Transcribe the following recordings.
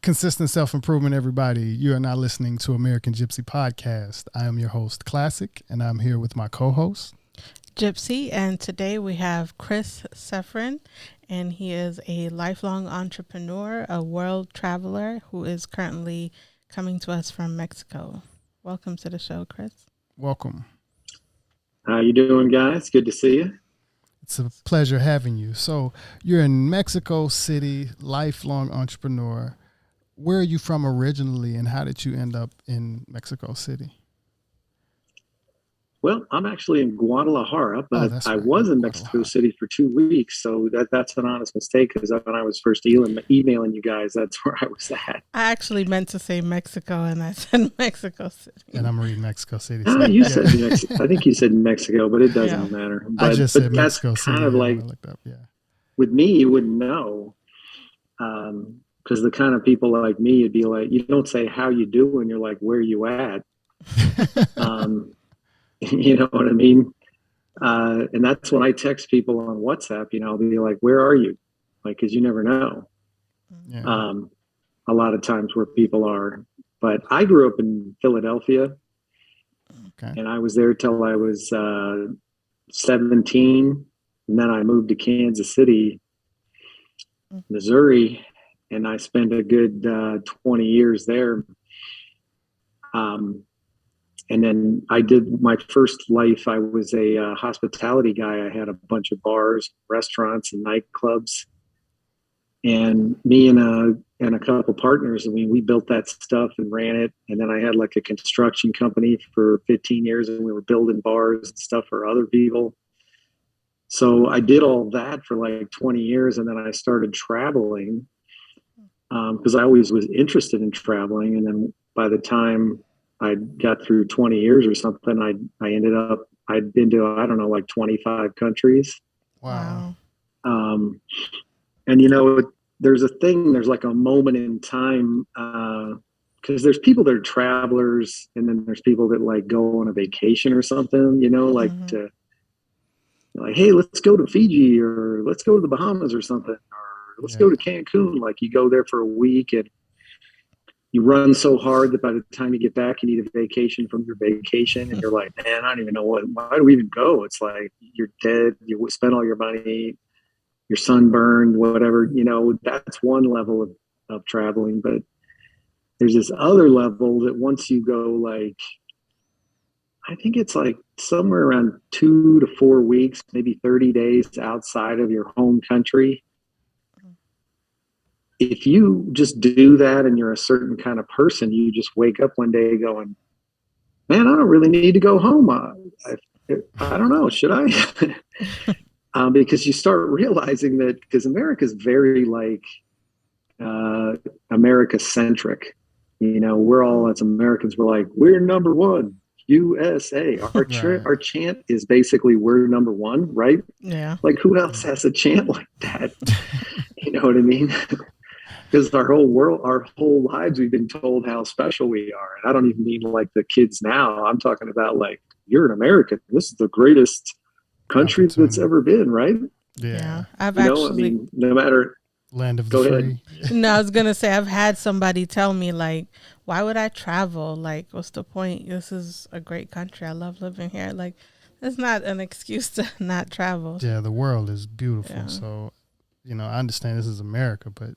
Consistent self-improvement, everybody. You are now listening to American gypC Podcast. I am your host, Classic, and I'm here with my co-host, gypC, and today we have Chris Seferyn, and he is a lifelong entrepreneur, a world traveler who is currently coming to us from Mexico. Welcome to the show, Chris. Welcome. How you doing, guys? Good to see you. It's a pleasure having you. So you're in Mexico City, lifelong entrepreneur. Where are you from originally, and how did you end up in Mexico City? Well, I'm actually in Guadalajara, but I was in Mexico City for 2 weeks, so that's an honest mistake, because when I was first emailing you guys, that's where I was at. I actually meant to say Mexico, and I said Mexico City. And I'm reading Mexico City. So you said Mexico. I think you said Mexico, but it doesn't matter. But, I just said Mexico City. Kind of like, with me, you wouldn't know, because the kind of people like me, you'd be like, you don't say how you doing, you're like, where you at? You know what I mean? And that's when I text people on WhatsApp, I'll be like, where are you? Like, because you never know. Yeah. A lot of times where people are. But I grew up in Philadelphia, and I was there till I was 17. And then I moved to Kansas City, Missouri, and I spent a good 20 years there. And then I did my first life. I was a hospitality guy. I had a bunch of bars, restaurants, and nightclubs. And me and a couple partners, we built that stuff and ran it. And then I had like a construction company for 15 years, and we were building bars and stuff for other people. So I did all that for like 20 years. And then I started traveling because I always was interested in traveling. And then by the time I got through 20 years or something, I'd been to, I don't know, like 25 countries. Wow. And, there's like a moment in time, because there's people that are travelers, and then there's people that like go on a vacation or something, like, hey, let's go to Fiji, or let's go to the Bahamas or something, or let's go to Cancun. Like, you go there for a week and you run so hard that by the time you get back, you need a vacation from your vacation. And you're like, man, I don't even know why do we even go? It's like, you're dead. You spent all your money, you're sunburned, whatever, that's one level of traveling. But there's this other level that once you go, like, I think it's like somewhere around 2 to 4 weeks, maybe 30 days outside of your home country. If you just do that and you're a certain kind of person, you just wake up one day going, man, I don't really need to go home. I don't know, should I? Because you start realizing that, because America's very like America-centric. We're all, as Americans, we're like, we're number one, USA. Our chant is basically, we're number one, right? Yeah. Like, who else has a chant like that? You know what I mean? Because our whole lives, we've been told how special we are. And I don't even mean like the kids now. I'm talking about like, you're an American. This is the greatest country that's ever been, right? Yeah. I've actually, no matter. Land of the free. No, I was going to say, I've had somebody tell me, like, why would I travel? Like, what's the point? This is a great country. I love living here. Like, that's not an excuse to not travel. Yeah, the world is beautiful. Yeah. So, I understand this is America, but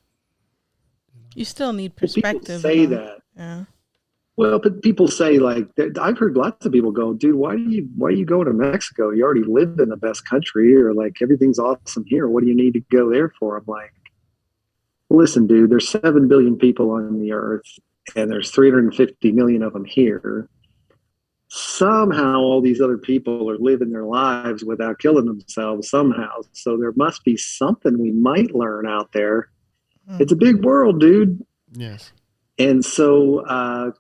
you still need perspective. People say that. Yeah. Well, but people say, like, I've heard lots of people go, dude, why are you going to Mexico? You already live in the best country, or like, everything's awesome here. What do you need to go there for? I'm like, listen, dude, there's 7 billion people on the earth, and there's 350 million of them here. Somehow all these other people are living their lives without killing themselves somehow. So there must be something we might learn out there. It's a big world, dude. Yes. And so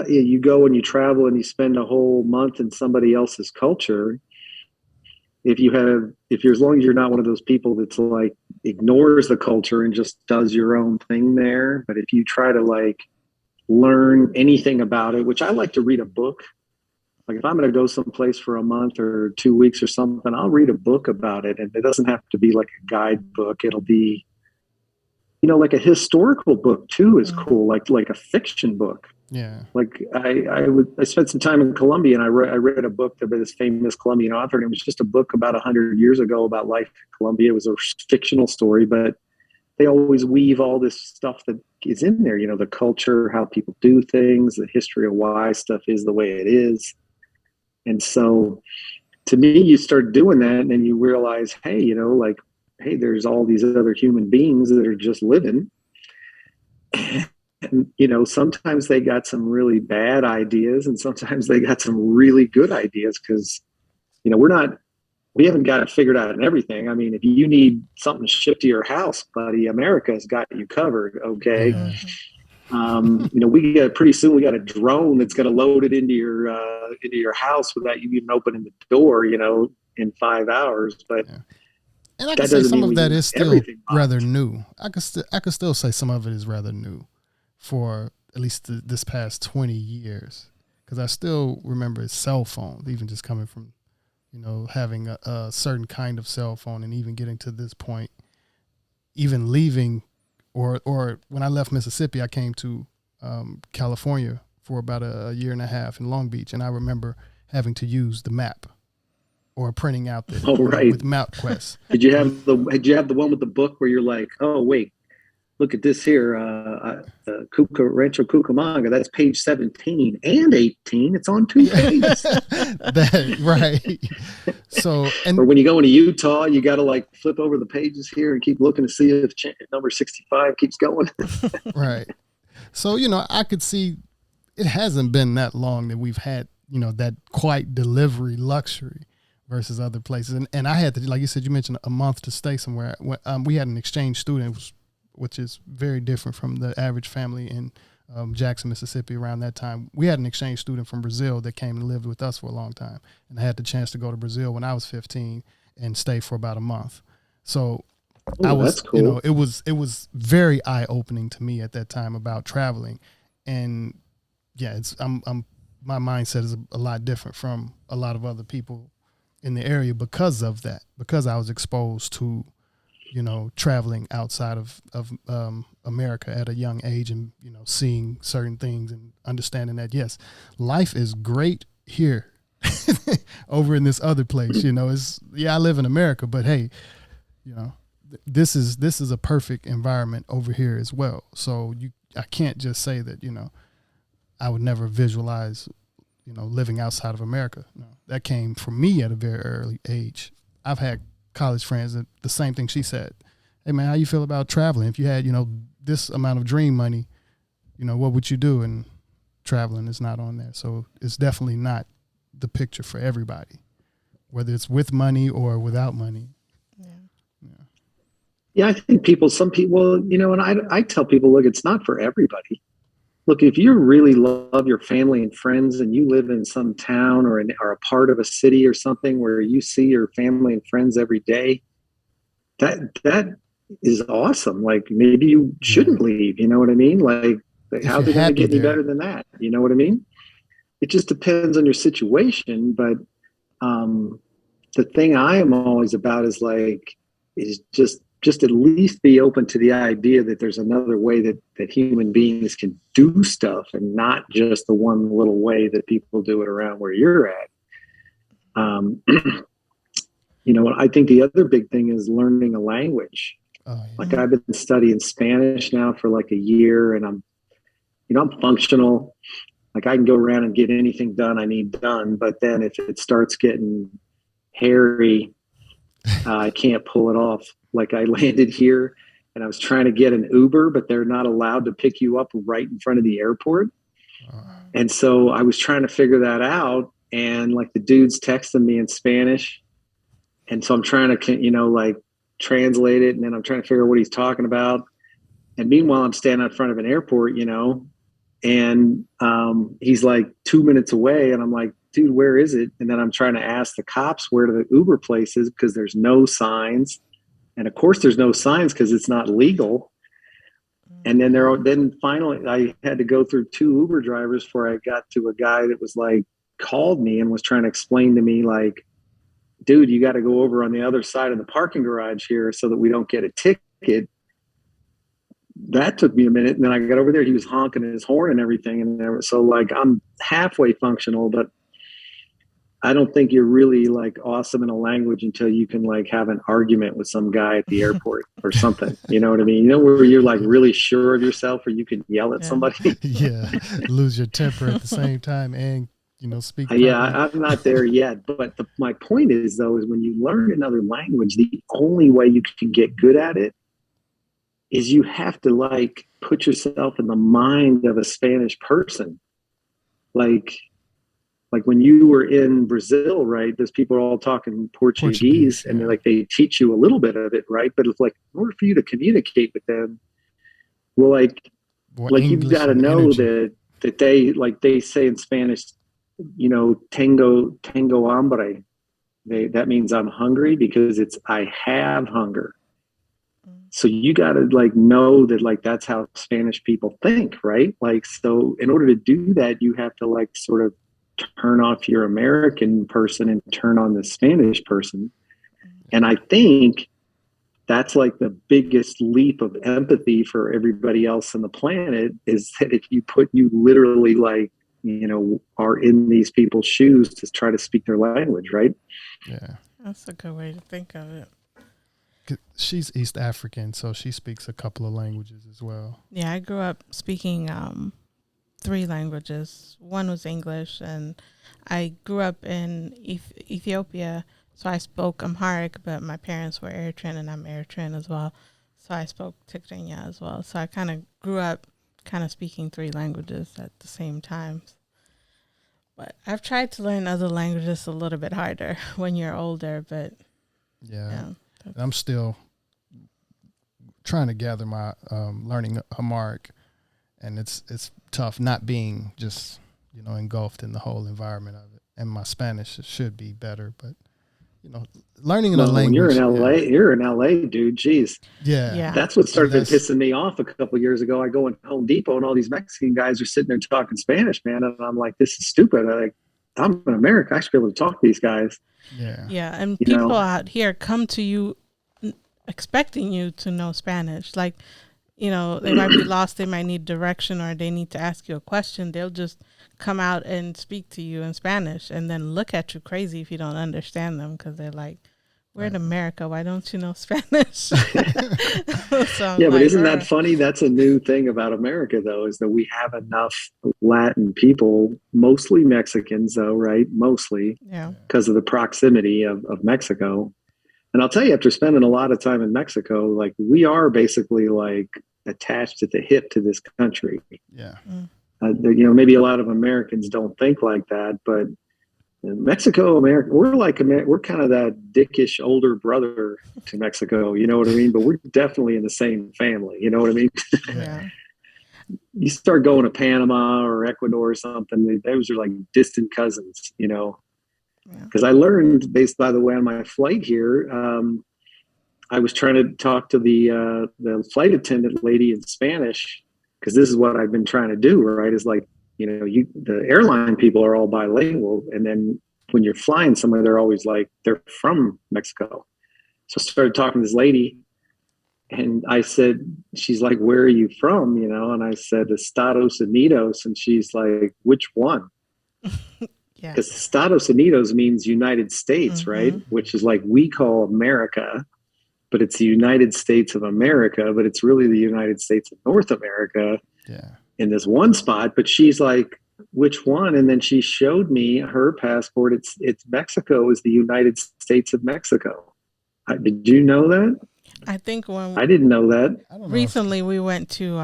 you go and you travel and you spend a whole month in somebody else's culture. As long as you're not one of those people that's like ignores the culture and just does your own thing there. But if you try to like learn anything about it, which I like to read a book. Like, if I'm going to go someplace for a month or 2 weeks or something, I'll read a book about it. And it doesn't have to be like a guidebook. It'll be like a historical book too is Mm. cool, like a fiction book. Yeah. Like I spent some time in Colombia, and I read a book by this famous Colombian author, and it was just a book about 100 years ago about life in Colombia. It was a fictional story, but they always weave all this stuff that is in there, the culture, how people do things, the history of why stuff is the way it is. And so to me, you start doing that, and then you realize, hey, like, hey, there's all these other human beings that are just living. And, sometimes they got some really bad ideas, and sometimes they got some really good ideas because, we haven't got it figured out in everything. I mean, if you need something shipped to your house, buddy, America's got you covered. Okay. Yeah. We got pretty soon. We got a drone that's going to load it into your house without you even opening the door. In 5 hours. But Yeah. And I can say some of that is still rather new. I could still say some of it is rather new for at least this past 20 years, because I still remember cell phones, even just coming from, having a certain kind of cell phone, and even getting to this point, even leaving, or when I left Mississippi, I came to California for about a year and a half in Long Beach, and I remember having to use the map or printing out with MapQuest. Did you have the one with the book where you're like, oh wait, look at this here, Rancho Cucamonga. That's page 17 and 18. It's on 2 pages. Right. So, or when you go into Utah, you got to like flip over the pages here and keep looking to see if number 65 keeps going. Right. So, I could see it hasn't been that long that we've had, that quite delivery luxury versus other places. And I had to, like you said, you mentioned a month to stay somewhere. We had an exchange student, which is very different from the average family in Jackson, Mississippi around that time. We had an exchange student from Brazil that came and lived with us for a long time. And I had the chance to go to Brazil when I was 15 and stay for about a month. So that's cool. it was very eye-opening to me at that time about traveling. And yeah, my mindset is a lot different from a lot of other people in the area because of that, because I was exposed to, traveling outside of America at a young age, and, seeing certain things and understanding that, yes, life is great here over in this other place. I live in America, but hey, this is a perfect environment over here as well. So I can't just say that, I would never visualize, living outside of America. No, that came from me at a very early age. I've had college friends that the same thing she said. Hey man, how you feel about traveling? If you had, this amount of dream money, what would you do? And traveling is not on there. So it's definitely not the picture for everybody, whether it's with money or without money. Yeah, I think some people, and I tell people, look, it's not for everybody. Look, if you really love your family and friends and you live in some town or are a part of a city or something where you see your family and friends every day, that is awesome. Like maybe you shouldn't leave. You know what I mean? Like how's it going to get any better than that? You know what I mean? It just depends on your situation. But the thing I am always about is just at least be open to the idea that there's another way that human beings can do stuff, and not just the one little way that people do it around where you're at. I think the other big thing is learning a language. Oh, yeah. Like I've been studying Spanish now for like a year, and I'm functional. Like I can go around and get anything done I need done. But then if it starts getting hairy, I can't pull it off. Like I landed here and I was trying to get an Uber, but they're not allowed to pick you up right in front of the airport. And so I was trying to figure that out. And like the dude's texting me in Spanish. And so I'm trying to, translate it. And then I'm trying to figure out what he's talking about. And meanwhile, I'm standing in front of an airport, and he's like 2 minutes away. And I'm like, dude, where is it? And then I'm trying to ask the cops where the Uber place is because there's no signs. And of course there's no signs because it's not legal. And then finally I had to go through 2 Uber drivers before I got to a guy that was like, called me and was trying to explain to me like, dude, you got to go over on the other side of the parking garage here so that we don't get a ticket. that took me a minute. And then I got over there, he was honking his horn and everything. And so like, I'm halfway functional, but I don't think you're really like awesome in a language until you can like have an argument with some guy at the airport or something. You know what I mean? You know, where you're like really sure of yourself, or you can yell at somebody. Yeah, lose your temper at the same time and, you know, speak properly. Yeah, I'm not there yet. But my point is, though, is when you learn another language, the only way you can get good at it is you have to like put yourself in the mind of a Spanish person. Like when you were in Brazil, right? Those people are all talking Portuguese, and they're like, they teach you a little bit of it, right? But it's like, in order for you to communicate with them, well, like you've got to know that they say in Spanish, you know, tengo hambre. That means I'm hungry, because it's I have hunger. So you got to like know that like that's how Spanish people think, right? Like, so in order to do that, you have to like sort of turn off your American person and turn on the Spanish person. And I think that's like the biggest leap of empathy for everybody else on the planet, is that if you literally like, you know, are in these people's shoes to try to speak their language, right? Yeah. That's a good way to think of it. She's East African, so she speaks a couple of languages as well. Yeah, I grew up speaking 3 languages. One was English, and I grew up in Ethiopia, so I spoke Amharic, but my parents were Eritrean, and I'm Eritrean as well. So I spoke Tigrinya as well. So I kind of grew up kind of speaking 3 languages at the same time. But I've tried to learn other languages a little bit harder when you're older, but yeah. I'm still trying to gather my learning Amharic, and it's tough not being just, you know, engulfed in the whole environment of it. And my Spanish should be better, but you know, learning in a language. When you're in LA, dude. Geez, yeah. That's what started pissing me off a couple of years ago. I go in Home Depot, and all these Mexican guys are sitting there talking Spanish, man, and I'm like, this is stupid. I'm in America. I should be able to talk to these guys. Yeah, and people out here come to you expecting you to know Spanish. Like, you know, they might be lost, they might need direction, or they need to ask you a question. They'll just come out and speak to you in Spanish and then look at you crazy if you don't understand them, because they're like, we're in America, why don't you know Spanish? So but isn't that funny? That's a new thing about America, though, is that we have enough Latin people, mostly Mexicans, though, right? Mostly, because of the proximity of Mexico. And I'll tell you, after spending a lot of time in Mexico, like, we are basically like attached at the hip to this country. Yeah. You know, maybe a lot of Americans don't think like that, but in Mexico, America, we're kind of that dickish older brother to Mexico. You know what I mean? But we're definitely in the same family. You know what I mean? Yeah. You start going to Panama or Ecuador or something, those are like distant cousins, you know. Because I learned, based, by the way, on my flight here, I was trying to talk to the flight attendant lady in Spanish, because this is what I've been trying to do, right? Is like, you know, the airline people are all bilingual, and then when you're flying somewhere, they're always like, they're from Mexico. So I started talking to this lady, and I said, she's like, where are you from? You know, and I said, Estados Unidos, and she's like, which one? Because Estados Unidos means United States, right? Which is like we call America, but it's the United States of America, but it's really the United States of North America in this one spot. But she's like, which one? And then she showed me her passport. It's Mexico is the United States of Mexico. Did you know that? I think when I didn't know that. Recently we went to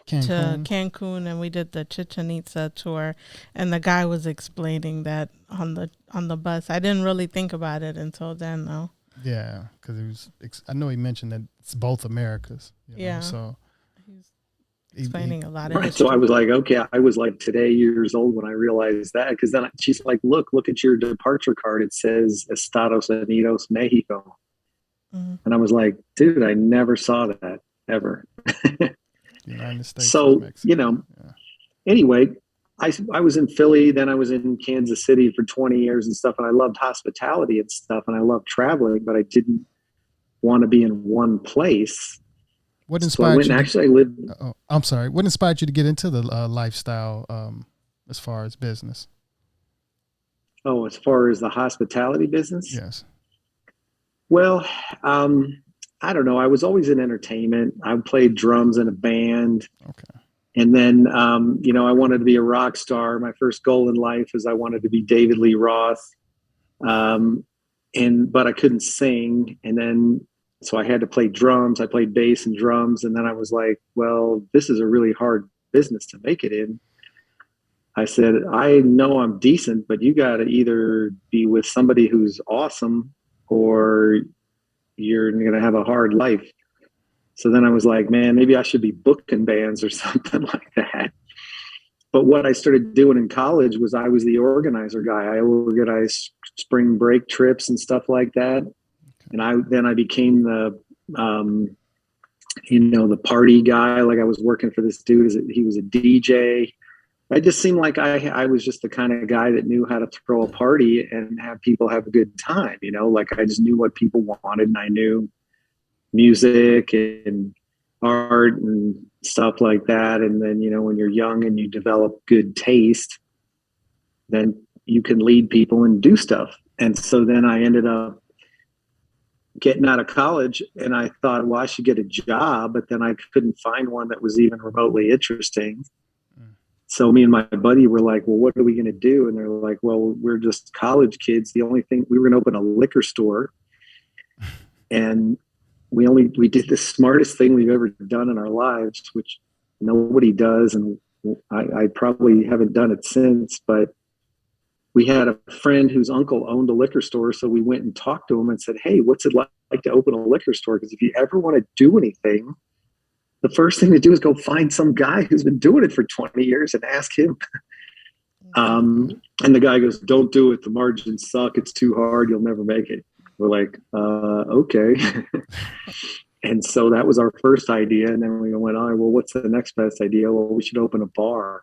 Cancun, and we did the Chichen Itza tour, and the guy was explaining that on the bus. I didn't really think about it until then, though. Yeah, because I know he mentioned that it's both Americas. You know, so he's explaining a lot of history. So I was like, okay, I was like today years old when I realized that, because then she's like, look at your departure card. It says Estados Unidos, Mexico. And I was like, dude, I never saw that ever. United States. So, you know, anyway, I was in Philly, then I was in Kansas City for 20 years and stuff. And I loved hospitality and stuff. And I loved traveling, but I didn't want to be in one place. What So I inspired went you? and actually I lived. Oh, I'm sorry. What inspired you to get into the lifestyle as far as business? Oh, as far as the hospitality business, Yes. well, I don't know. I was always in entertainment. I played drums in a band. Okay. And then, I wanted to be a rock star. My first goal in life is I wanted to be David Lee Roth. Um, but I couldn't sing. And then, so I had to play drums. I played bass and drums. And then I was like, well, this is a really hard business to make it in. I said, I know I'm decent, but you got to either be with somebody who's awesome or you're going to have a hard life. So then I was like, man, maybe I should be booking bands or something like that. But what I started doing in college was I was the organizer guy. I organized spring break trips and stuff like that. And I became the party guy. Like I was working for this dude. He was a DJ. I just seemed like I was just the kind of guy that knew how to throw a party and have people have a good time. Like I just knew what people wanted, and I knew music and art and stuff like that. And then, when you're young and you develop good taste, then you can lead people and do stuff. And so then I ended up getting out of college and I thought, well, I should get a job, but then I couldn't find one that was even remotely interesting. So me and my buddy were like, well, what are we going to do? And they're like, well, we're just college kids. The only thing, we were going to open a liquor store. And we did the smartest thing we've ever done in our lives, which nobody does. And I probably haven't done it since, but we had a friend whose uncle owned a liquor store. So we went and talked to him and said, hey, what's it like to open a liquor store? Because if you ever want to do anything, the first thing to do is go find some guy who's been doing it for 20 years and ask him. And the guy goes, don't do it. The margins suck. It's too hard. You'll never make it. We're like, okay. And so that was our first idea. And then we went on, well, what's the next best idea? Well, we should open a bar.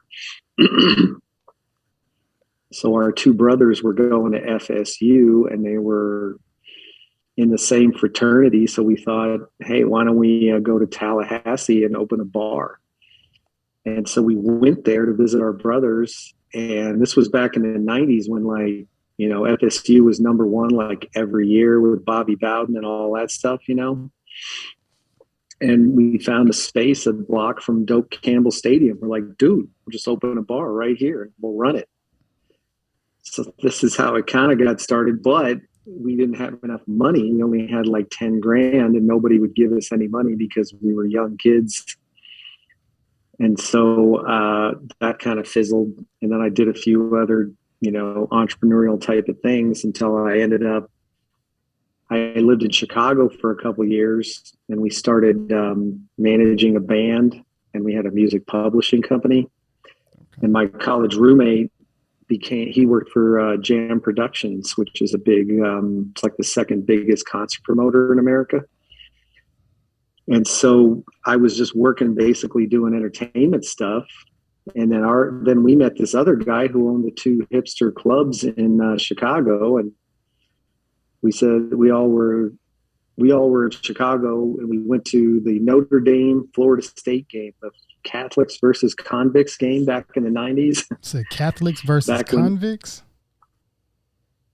So our two brothers were going to FSU and they were in the same fraternity. So we thought, hey, why don't we go to Tallahassee and open a bar? And so we went there to visit our brothers. And this was back in the 90s when FSU was number one, like every year with Bobby Bowden and all that stuff, And we found a space a block from Doak Campbell Stadium. We're like, dude, we'll just open a bar right here and we'll run it. So this is how it kind of got started, but we didn't have enough money. We only had like 10 grand and nobody would give us any money because we were young kids. And so that kind of fizzled. And then I did a few other, entrepreneurial type of things until I lived in Chicago for a couple of years and we started managing a band and we had a music publishing company. Okay. And my college roommate he worked for Jam Productions, which is a big, it's like the second biggest concert promoter in America. And so I was just working, basically doing entertainment stuff. And then we met this other guy who owned the two hipster clubs in Chicago. And we said we all were in Chicago and we went to the Notre Dame Florida State game, the Catholics versus convicts game back in the 90s. So Catholics versus convicts?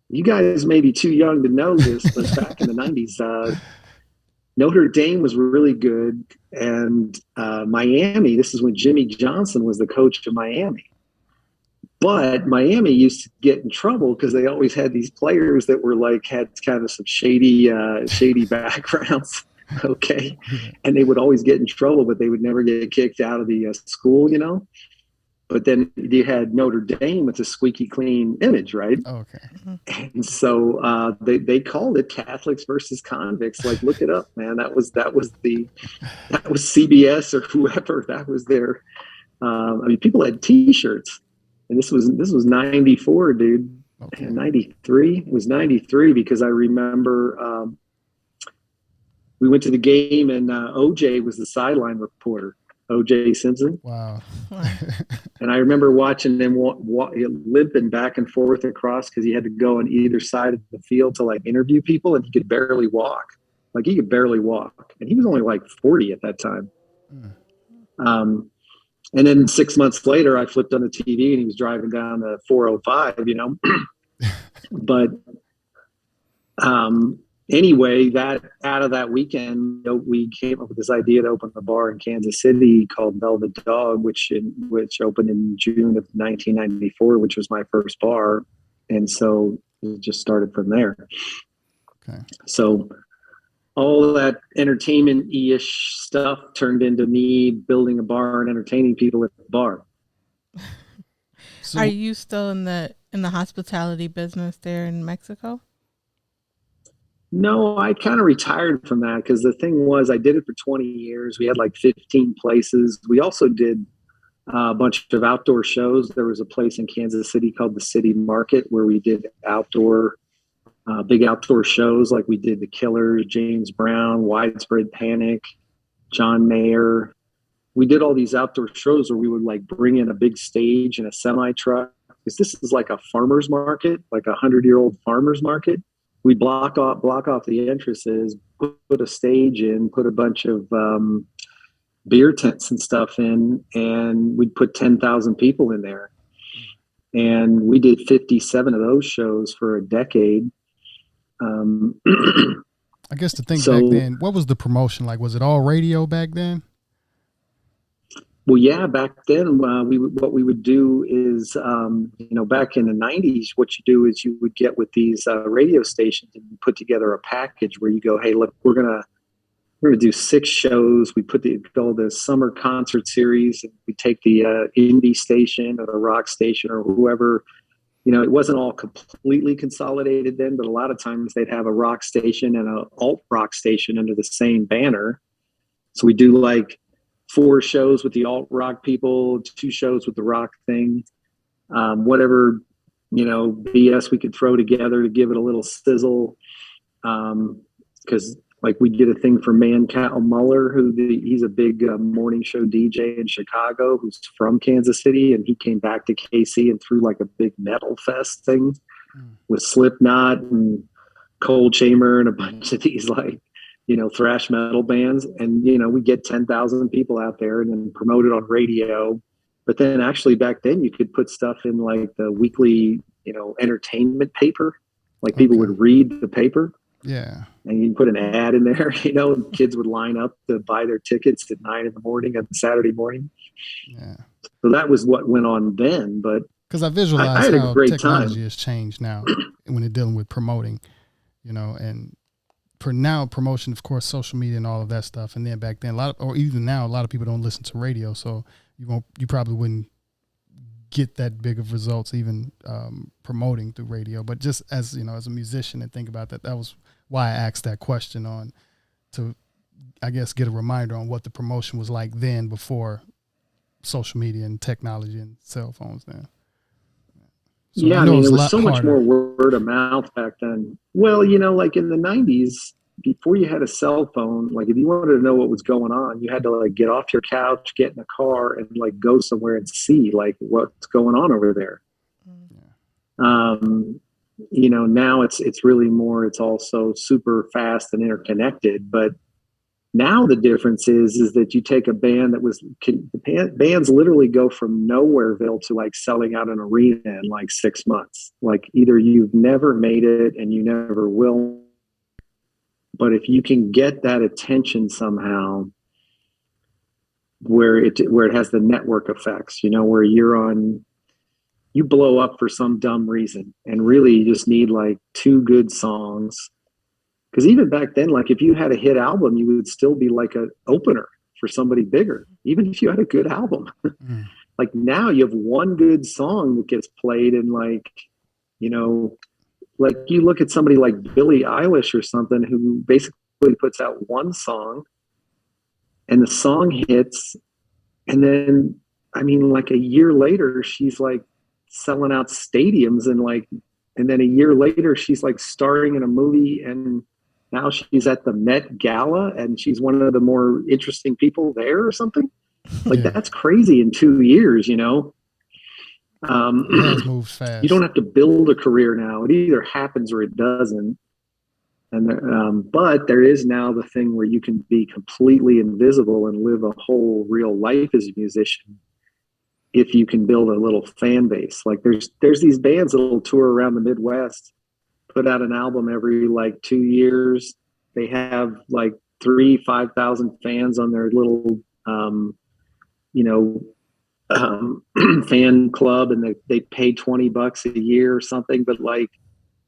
You guys may be too young to know this, but back in the 90s, Notre Dame was really good. And Miami, this is when Jimmy Johnson was the coach of Miami. But Miami used to get in trouble because they always had these players that were had kind of some shady backgrounds. Okay. And they would always get in trouble, but they would never get kicked out of the school, But then you had Notre Dame with a squeaky clean image, right? Okay. And so they called it Catholics versus convicts. Like, look it up, man. That was CBS or whoever. That was their. People had T-shirts, and this was 94, dude. Okay. And 93 it was 93 because I remember. We went to the game and OJ was the sideline reporter, OJ Simpson. Wow. And I remember watching him limping back and forth across because he had to go on either side of the field to interview people and he could barely walk. Like he could barely walk, and he was only like 40 at that time. And then 6 months later, I flipped on the TV and he was driving down the 405, you know. But anyway, that out of that weekend, you know, we came up with this idea to open a bar in Kansas City called Velvet Dog, which opened in June of 1994, which was my first bar. And so it just started from there. Okay. So all that entertainment-ish stuff turned into me building a bar and entertaining people at the bar. So, are you still in the hospitality business there in Mexico? No, I kind of retired from that because the thing was I did it for 20 years. We had like 15 places. We also did a bunch of outdoor shows. There was a place in Kansas City called the City Market where we did outdoor big outdoor shows, like we did The Killers, James Brown, Widespread Panic, John Mayer. We did all these outdoor shows where we would like bring in a big stage and a semi truck, because this is like a farmer's market, like 100-year-old farmer's market. We block off the entrances, put a stage in, put a bunch of beer tents and stuff in, and we'd put 10,000 people in there. And we did 57 of those shows for a decade. I guess the thing back then, what was the promotion like? Was it all radio back then? Well, yeah, back then what we would do is, back in the 90s, what you do is you would get with these radio stations and put together a package where you go, hey, look, we're gonna do 6 shows. We put the summer concert series, and we take the indie station or the rock station or whoever. You know, it wasn't all completely consolidated then, but a lot of times they'd have a rock station and an alt rock station under the same banner. So we do like 4 shows with the alt rock people, 2 shows with the rock thing, whatever, BS we could throw together to give it a little sizzle. Because like we did a thing for Mancow Muller, he's a big morning show DJ in Chicago who's from Kansas City, and he came back to KC and threw like a big metal fest thing with Slipknot and Cold Chamber and a bunch of these like, thrash metal bands. And, we get 10,000 people out there and then promote it on radio. But then actually back then you could put stuff in like the weekly, entertainment paper, like people would read the paper. Yeah. And you can put an ad in there, and kids would line up to buy their tickets at 9 a.m. on Saturday morning. Yeah. So that was what went on then. But because I visualize how technology has changed now when they're dealing with promoting, and for now promotion, of course, social media and all of that stuff. And then back then, even now, a lot of people don't listen to radio. So you probably wouldn't get that big of results even promoting through radio. But just as, as a musician and think about that was why I asked that question to, I guess, get a reminder on what the promotion was like then before social media and technology and cell phones then. So yeah, it was so much more word of mouth back then. Well, like in the 90s, before you had a cell phone, like if you wanted to know what was going on, you had to like get off your couch, get in a car, and like go somewhere and see like what's going on over there. Yeah. Now it's really more, it's also super fast and interconnected. But now the difference is that you take a band bands literally go from nowhereville to like selling out an arena in like 6 months. Like either you've never made it and you never will, but if you can get that attention somehow, where it has the network effects, where you blow up for some dumb reason, and really you just need like 2 good songs. Because even back then, like if you had a hit album, you would still be like an opener for somebody bigger, even if you had a good album. Like now you have 1 good song that gets played, and like, like you look at somebody like Billie Eilish or something who basically puts out 1 song and the song hits. And then, like a year later, she's like selling out stadiums, and then a year later, she's like starring in a movie, and now she's at the Met Gala and she's one of the more interesting people there or something. Like that's crazy in 2 years, It has moved fast. You don't have to build a career now. It either happens or it doesn't. And but there is now the thing where you can be completely invisible and live a whole real life as a musician if you can build a little fan base. Like there's these bands that'll tour around the Midwest, put out an album every like 2 years. They have like 5,000 fans on their little you know fan club, and they pay $20 a year or something. But like,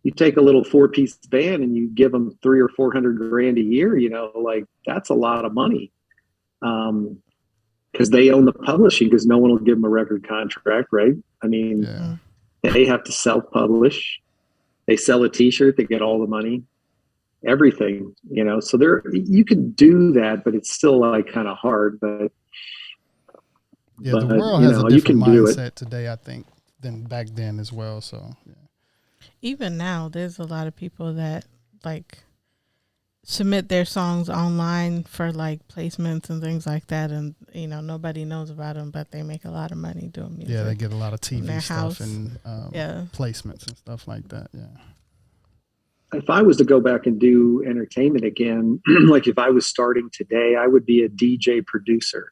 you take a little 4-piece band and you give them 300 or 400 grand a year, like that's a lot of money. Because they own the publishing, because no one will give them a record contract, right? I mean, They have to self-publish. They sell a T-shirt, they get all the money, everything, So you can do that, but it's still like kind of hard. But the world has a different mindset today, I think, than back then as well. So yeah. Even now, there's a lot of people that like submit their songs online for like placements and things like that, and nobody knows about them, but they make a lot of money doing music. Yeah, they get a lot of TV stuff house. And placements and stuff like that. Yeah. If I was to go back and do entertainment again, like if I was starting today, I would be a DJ producer.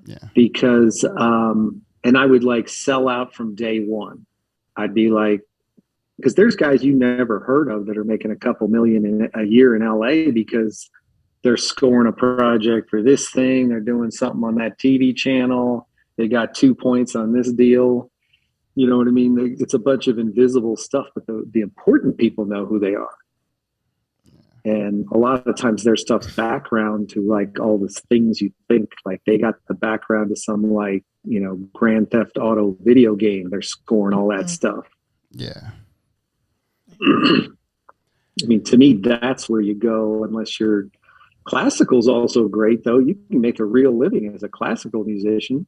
Yeah. Because and I would like sell out from day one. I'd be like, because there's guys you never heard of that are making a couple million a year in LA because they're scoring a project for this thing. They're doing something on that TV channel. They got 2 points on this deal. You know what I mean? It's a bunch of invisible stuff, but the important people know who they are. And a lot of times their stuff's background to like all the things you think, like they got the background to some like, Grand Theft Auto video game. They're scoring all that stuff. Yeah. I mean, to me, that's where you go, unless you're classical's also great, though. You can make a real living as a classical musician.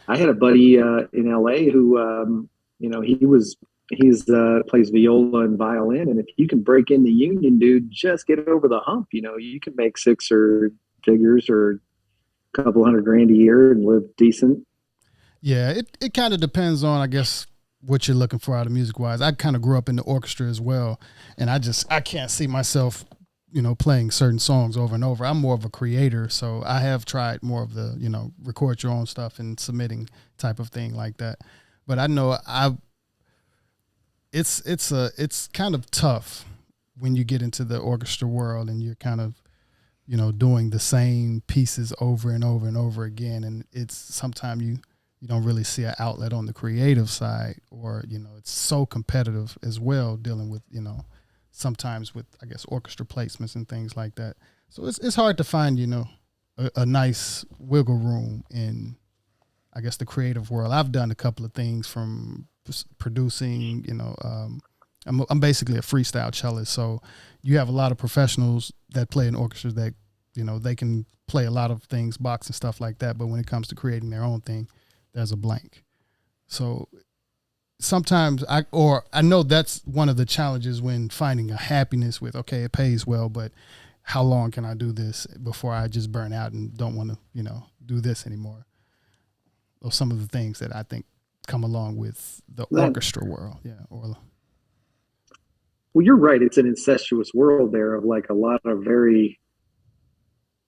I had a buddy in LA who, he's plays viola and violin. And if you can break in the union, dude, just get over the hump. You can make 6 or figures or a couple $100,000 a year and live decent. Yeah, it kind of depends on, I guess, what you're looking for out of music wise. I kind of grew up in the orchestra as well, and I can't see myself, playing certain songs over and over. I'm more of a creator, so I have tried more of the, record your own stuff and submitting type of thing like that. But I know it's kind of tough when you get into the orchestra world and you're kind of, doing the same pieces over and over and over again, and it's sometimes you don't really see an outlet on the creative side, or, it's so competitive as well, dealing with, sometimes with, I guess, orchestra placements and things like that. So it's hard to find, a nice wiggle room in, I guess, the creative world. I've done a couple of things from producing, I'm basically a freestyle cellist. So you have a lot of professionals that play in orchestras that, they can play a lot of things, box and stuff like that. But when it comes to creating their own thing, there's a blank. So sometimes I know that's one of the challenges when finding a happiness with, okay, it pays well, but how long can I do this before I just burn out and don't want to, do this anymore? Or some of the things that I think come along with the orchestra world. Yeah. Well, you're right. It's an incestuous world there of like a lot of very,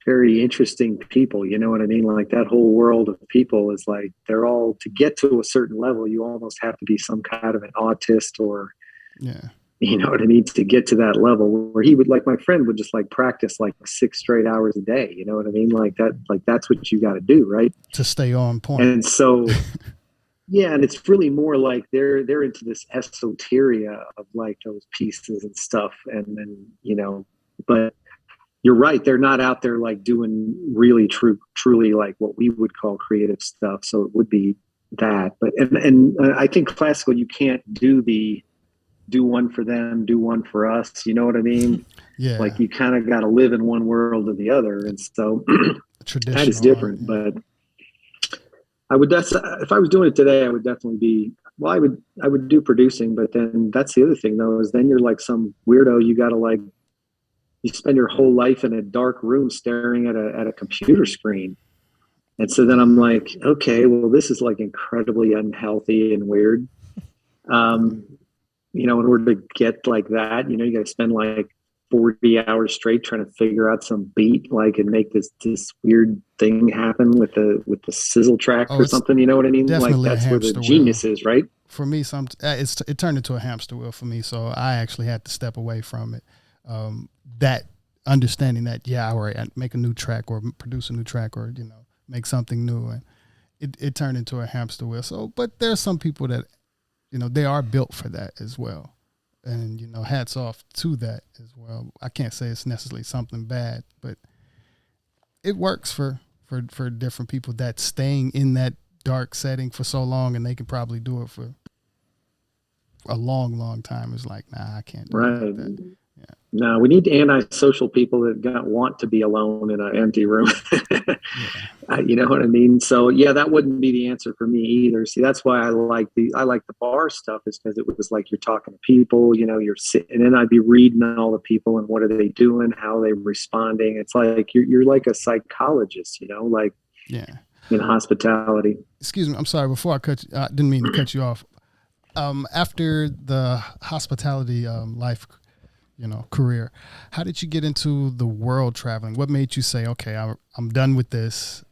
very interesting people. You know what I mean? Like that whole world of people is like, they're all, to get to a certain level, you almost have to be some kind of an autist or, you know what I mean? To get to that level where he would, like, my friend would just like practice like 6 straight hours a day. You know what I mean? Like that's what you got to do, right? To stay on point. And so, yeah. And it's really more like they're into this esoteria of like those pieces and stuff. And then, but you're right. They're not out there like doing really truly like what we would call creative stuff. So it would be that. But and I think classical, you can't do one for them, do one for us. You know what I mean? Yeah. Like you kind of got to live in one world or the other, and so that is different. But if I was doing it today, I would definitely be. Well, I would do producing, but then that's the other thing though, is then you're like some weirdo. You got to like. You spend your whole life in a dark room staring at a computer screen. And so then I'm like, okay, well, this is like incredibly unhealthy and weird. In order to get like that, you got to spend like 40 hours straight trying to figure out some beat, like, and make this weird thing happen with the sizzle track or something. You know what I mean? Like, that's where the genius is, right? For me, it turned into a hamster wheel for me. So I actually had to step away from it. That understanding that, yeah, all right, I make a new track or produce a new track or, you know, make something new. And it turned into a hamster wheel. So, but there's some people that, you know, they are built for that as well. And, you know, hats off to that as well. I can't say it's necessarily something bad, but it works for different people that staying in that dark setting for so long, and they can probably do it for a long, long time. It's like, nah, I can't do it like that. Yeah. No, we need antisocial people that want to be alone in an empty room. You know what I mean? So yeah, that wouldn't be the answer for me either. See, that's why I like the bar stuff, is because it was like you're talking to people, you know, you're sitting, and then I'd be reading all the people and what are they doing, how are they responding. It's like you're like a psychologist, you know, like in hospitality. Excuse me, I'm sorry. Before I cut you, I didn't mean to cut you off. After the hospitality life, you know, career, how did you get into the world traveling? What made you say, okay, I'm done with this.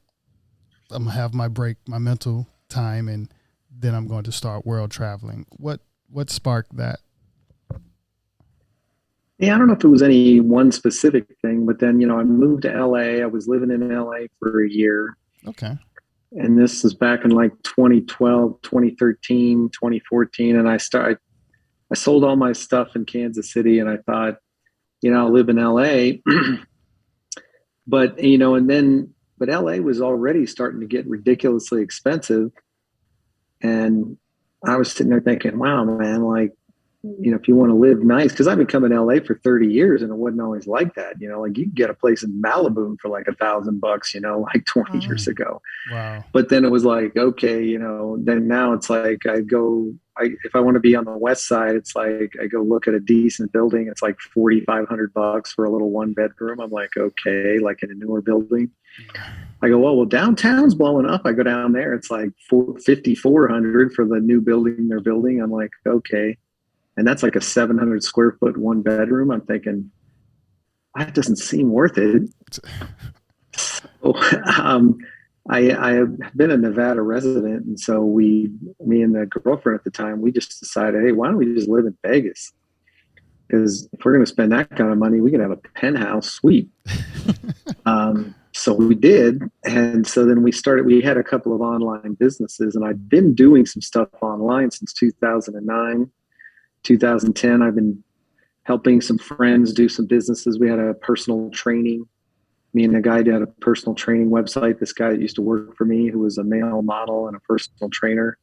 I'm gonna have my break, my mental time, and then I'm going to start world traveling. What sparked that? Yeah, I don't know if it was any one specific thing, but then, you know, I moved to LA. I was living in LA for a year. Okay. And this was back in like 2012, 2013, 2014. And I sold all my stuff in Kansas City, and I thought, you know, I'll live in LA. But, you know, but LA was already starting to get ridiculously expensive. And I was sitting there thinking, wow, man, like, you know, if you want to live nice, because I've been coming to LA for 30 years and it wasn't always like that. You know, like you can get a place in Malibu for like $1,000, you know, like 20 years ago. Wow. But then it was like, okay, you know, then now it's like if I want to be on the West Side, it's like I go look at a decent building. It's like $4,500 for a little 1-bedroom. I'm like, okay, like in a newer building. I go, well, downtown's blowing up. I go down there. It's like $5,400 for the new building they're building. I'm like, okay. And that's like a 700 square foot 1-bedroom. I'm thinking, that doesn't seem worth it. So, I have been a Nevada resident. And so me and the girlfriend at the time, we just decided, hey, why don't we just live in Vegas? Because if we're going to spend that kind of money, we can have a penthouse suite. So we did. And so then we had a couple of online businesses, and I'd been doing some stuff online since 2009. 2010, I've been helping some friends do some businesses. We had a personal training. Me and a guy did a personal training website. This guy that used to work for me, who was a male model and a personal trainer.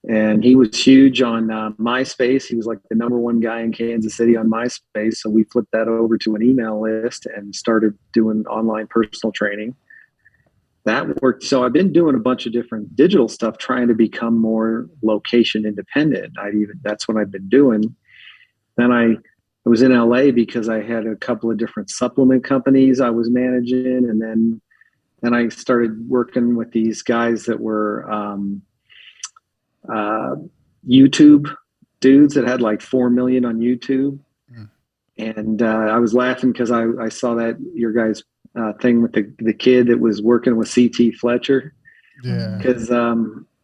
And he was huge on MySpace. He was like the #1 guy in Kansas City on MySpace. So we flipped that over to an email list and started doing online personal training. That worked. So I've been doing a bunch of different digital stuff, trying to become more location independent. That's what I've been doing. Then I was in LA because I had a couple of different supplement companies I was managing. And then I started working with these guys that were YouTube dudes that had like 4 million on YouTube. And I was laughing because I saw that your guys' thing with the kid that was working with CT Fletcher. Yeah. Because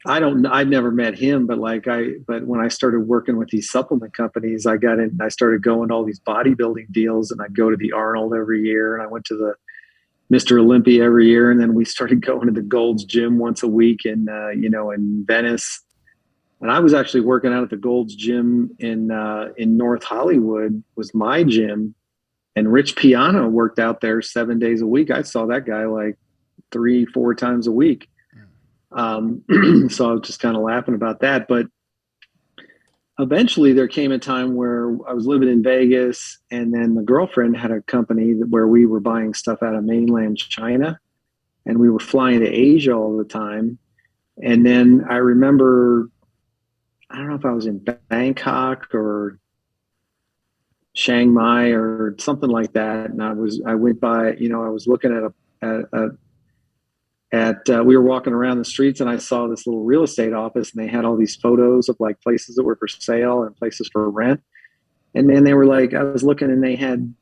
I'd never met him, but when I started working with these supplement companies, I got in. I started going to all these bodybuilding deals, and I'd go to the Arnold every year, and I went to the Mr. Olympia every year, and then we started going to the Gold's Gym once a week in Venice. And I was actually working out at the Gold's Gym in North Hollywood, was my gym. And Rich Piano worked out there 7 days a week. I saw that guy like 3-4 times a week. So I was just kind of laughing about that. But eventually there came a time where I was living in Vegas, and then the girlfriend had a company where we were buying stuff out of mainland China, and we were flying to Asia all the time. And then I remember, I don't know if I was in Bangkok or Chiang Mai or something like that. And I went by, I was looking we were walking around the streets, and I saw this little real estate office, and they had all these photos of places that were for sale and places for rent. And man, they were like, I was looking, and they had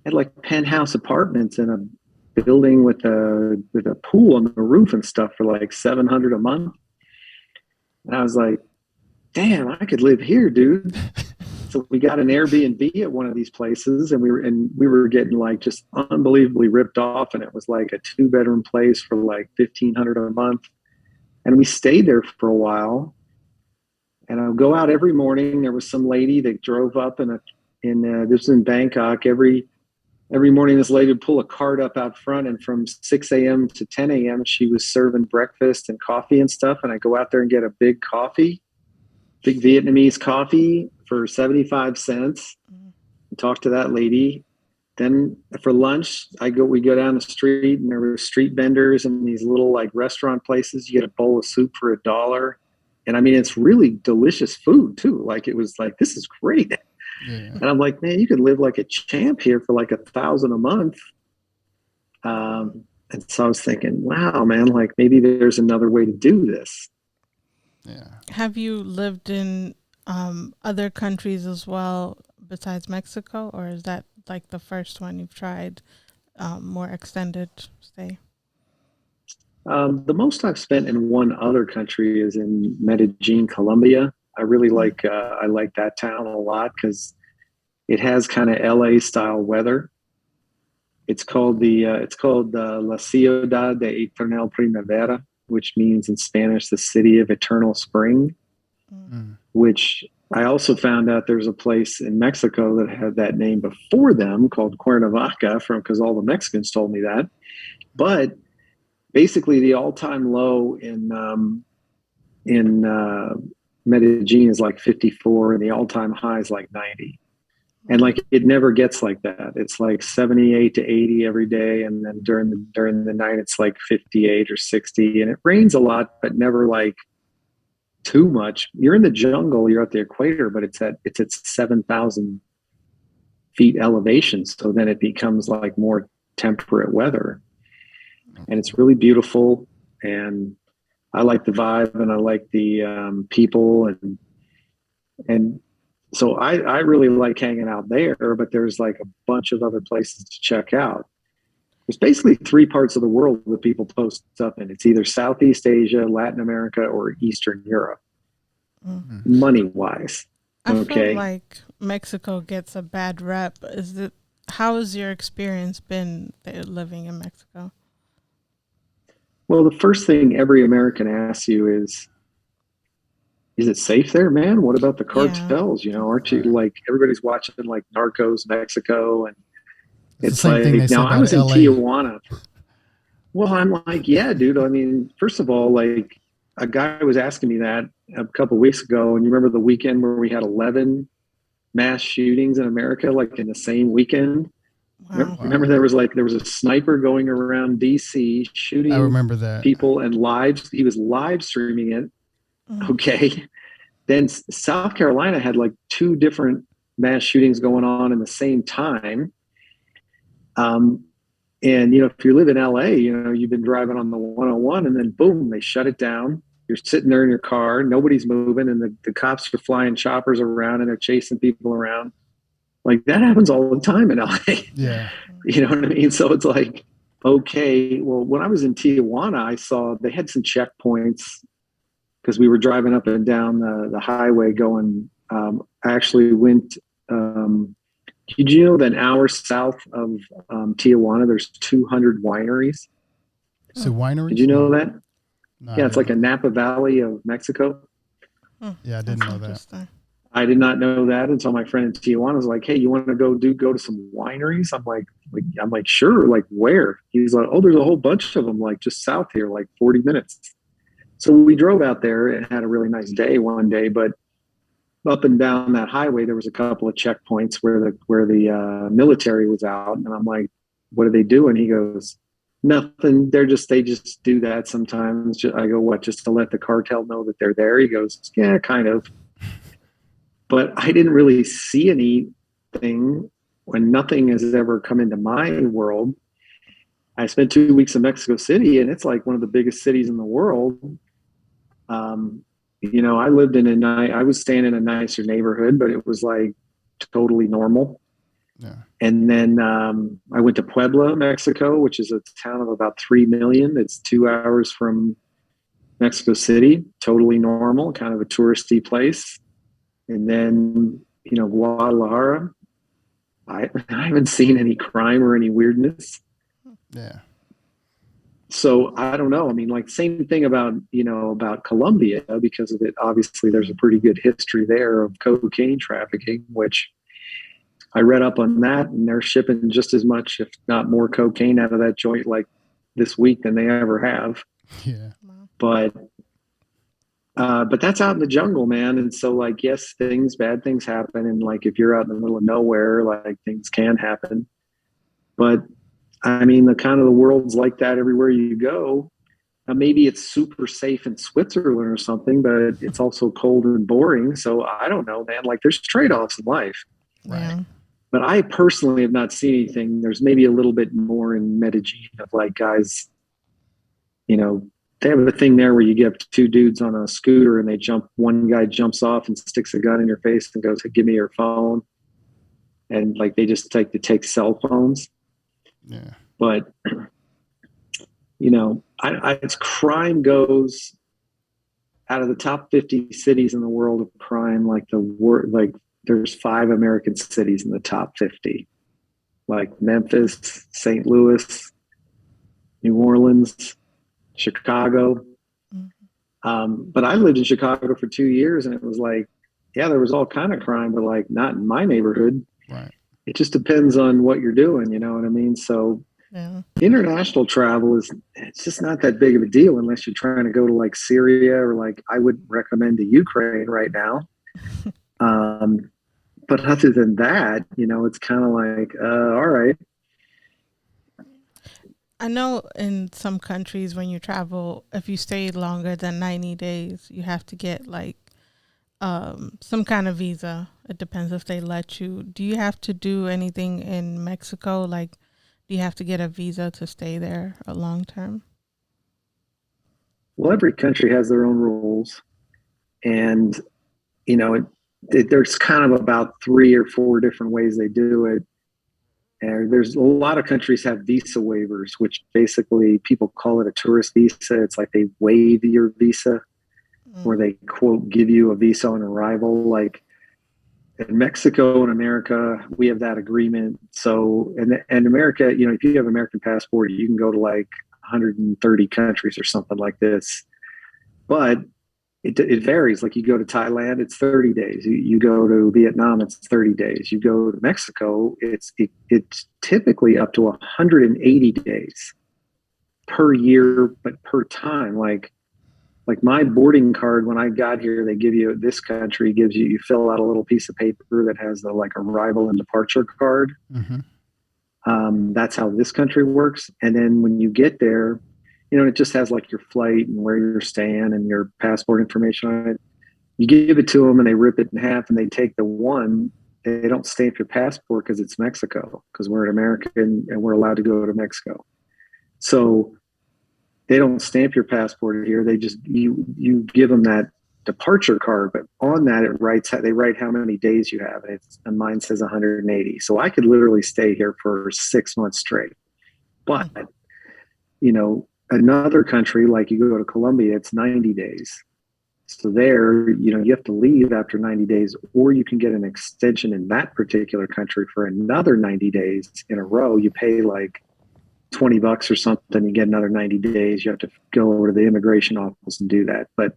had like penthouse apartments in a building with a pool on the roof and stuff for like 700 a month. And I was like, damn, I could live here, dude. So we got an Airbnb at one of these places, and we were getting like just unbelievably ripped off, and it was like a 2-bedroom place for like 1,500 a month. And we stayed there for a while. And I would go out every morning. There was some lady that drove up this was in Bangkok. Every morning, this lady would pull a cart up out front, and from 6 a.m. to 10 a.m., she was serving breakfast and coffee and stuff. And I go out there and get a big Vietnamese coffee for 75 cents, and talk to that lady. Then for lunch, we go down the street, and there were street vendors and these little like restaurant places. You get a bowl of soup for $1. And I mean, it's really delicious food too. Like, it was like, this is great. Yeah. And I'm like, man, you could live like a champ here for like $1,000 a month. And so I was thinking, wow, man, like maybe there's another way to do this. Yeah. Have you lived in other countries as well besides Mexico, or is that like the first one you've tried more extended stay? The most I've spent in one other country is in Medellin, Colombia. I really like that town a lot because it has kind of LA style weather. It's called La Ciudad de Eternal Primavera, which means in Spanish the city of eternal spring. Which I also found out there's a place in Mexico that had that name before them called Cuernavaca, because all the Mexicans told me that. But basically, the all-time low in Medellin is like 54, and the all-time high is like 90. And like it never gets like that. It's like 78 to 80 every day, and then during the night it's like 58 or 60, and it rains a lot, but never like too much. You're in the jungle, you're at the equator, but it's at 7,000 feet elevation, so then it becomes like more temperate weather. And it's really beautiful, and I like the vibe, and I like the people, and so I really like hanging out there. But there's like a bunch of other places to check out. There's basically 3 parts of the world that people post up in. It's either Southeast Asia, Latin America, or Eastern Europe. Money-wise, I feel like Mexico gets a bad rep. How has your experience been living in Mexico? Well, the first thing every American asks you is it safe there, man? What about the cartels? Yeah. Aren't you like, everybody's watching like Narcos Mexico, and it's like, now I was in Tijuana. Well, I'm like, yeah, dude. I mean, first of all, like a guy was asking me that a couple of weeks ago, and you remember the weekend where we had 11 mass shootings in America, like in the same weekend? Wow. Remember there was a sniper going around DC shooting, I remember that, people, and he was live streaming it. Okay. Then South Carolina had like 2 different mass shootings going on in the same time. And if you live in LA, you've been driving on the 101, and then boom, they shut it down. You're sitting there in your car, nobody's moving, and the cops are flying choppers around, and they're chasing people around. Like, that happens all the time in LA. Yeah. You know what I mean? So it's like, okay, well, when I was in Tijuana, I saw they had some checkpoints because we were driving up and down the highway going, I actually went, did you know that an hour south of Tijuana, there's 200 wineries? So wineries? Did you know that? No, yeah, it's like a Napa Valley of Mexico. Yeah, I didn't know that. I did not know that until my friend in Tijuana was like, hey, you want to go to some wineries? I'm like, sure. Like, where? He's like, oh, there's a whole bunch of them, like just south here, like 40 minutes. So we drove out there and had a really nice day one day, but up and down that highway, there was a couple of checkpoints where the military was out. And I'm like, what are they doing? He goes, nothing. They just do that sometimes. I go, what, just to let the cartel know that they're there? He goes, yeah, kind of. But I didn't really see anything when nothing has ever come into my world. I spent 2 weeks in Mexico City, and it's like one of the biggest cities in the world. I lived I was staying in a nicer neighborhood, but it was like totally normal. Yeah. And then I went to Puebla, Mexico, which is a town of about 3 million. It's 2 hours from Mexico City, totally normal, kind of a touristy place. And then, Guadalajara. I haven't seen any crime or any weirdness. Yeah. So I don't know. I mean, like same thing about Colombia, because of it. Obviously, there's a pretty good history there of cocaine trafficking, which I read up on that, and they're shipping just as much, if not more, cocaine out of that joint like this week than they ever have. Yeah. But that's out in the jungle, man. And so, like, yes, bad things happen, and like if you're out in the middle of nowhere, like things can happen. But I mean, the world's like that everywhere you go. Maybe it's super safe in Switzerland or something, but it's also cold and boring. So I don't know, man. Like, there's trade-offs in life. Yeah. But I personally have not seen anything. There's maybe a little bit more in Medellin of like guys, they have a thing there where you get two dudes on a scooter and one guy jumps off and sticks a gun in your face and goes, "Hey, give me your phone." And like they just take cell phones. Yeah. But, as crime goes, out of the top 50 cities in the world of crime, there's 5 American cities in the top 50, like Memphis, St. Louis, New Orleans, Chicago. But I lived in Chicago for 2 years, and it was like, yeah, there was all kind of crime, but like not in my neighborhood. Right. It just depends on what you're doing. You know what I mean? So international travel it's just not that big of a deal unless you're trying to go to like Syria, or like I would recommend to Ukraine right now. But other than that, it's kind of like, all right. I know in some countries when you travel, if you stay longer than 90 days, you have to get like some kind of visa. It depends if they let you. Do you have to do anything in Mexico? Like, do you have to get a visa to stay there a long term? Well, every country has their own rules. And, there's kind of about 3 or 4 different ways they do it. And there's a lot of countries have visa waivers, which basically people call it a tourist visa. It's like they waive your visa, or they quote give you a visa on arrival. Like in Mexico and America, we have that agreement. So, and America, if you have an American passport, you can go to like 130 countries or something like this. But it varies. Like you go to Thailand, it's 30 days. You go to Vietnam, it's 30 days. You go to Mexico, it's typically up to 180 days per year, but per time. Like my boarding card, when I got here, they give you, this country gives you fill out a little piece of paper that has the like arrival and departure card. Mm-hmm. That's how this country works. And then when you get there, it just has like your flight and where you're staying and your passport information on it. You give it to them and they rip it in half, and they take the one. They don't stamp your passport because it's Mexico, because we're an American and we're allowed to go to Mexico. So they don't stamp your passport here. They just, you give them that departure card, but on that they write how many days you have, and mine says 180. So I could literally stay here for 6 months straight. But another country, like you go to Colombia, it's 90 days. So there, you have to leave after 90 days, or you can get an extension in that particular country for another 90 days in a row. You pay like $20 or something, you get another 90 days. You have to go over to the immigration office and do that. But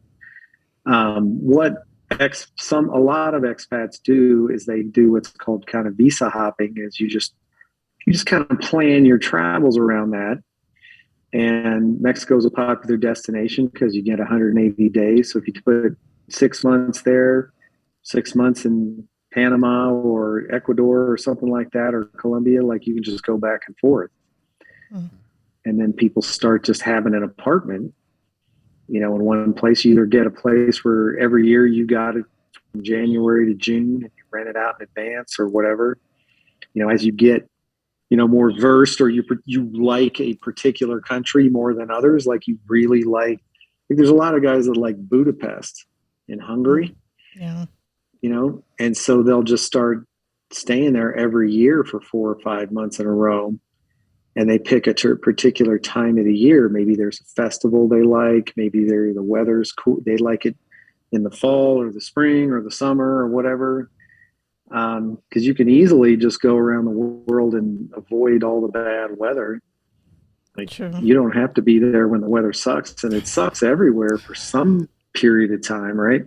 what a lot of expats do is they do what's called kind of visa hopping. Is you just kind of plan your travels around that. And Mexico is a popular destination because you get 180 days. So if you put 6 months there, 6 months in Panama or Ecuador or something like that, or Colombia, like you can just go back and forth. And then people start just having an apartment, in one place. You either get a place where every year you got it from January to June and you rent it out in advance or whatever. As you get more versed, or you like a particular country more than others. Like you really like there's a lot of guys that like Budapest in Hungary, Yeah. and so they'll just start staying there every year for 4 or 5 months in a row. And they pick a particular time of the year. Maybe there's a festival they like. Maybe the weather's cool. They like it in the fall or the spring or the summer or whatever. Because you can easily just go around the world and avoid all the bad weather. Like, True. you don't have to be there when the weather sucks, and it sucks everywhere for some period of time, right?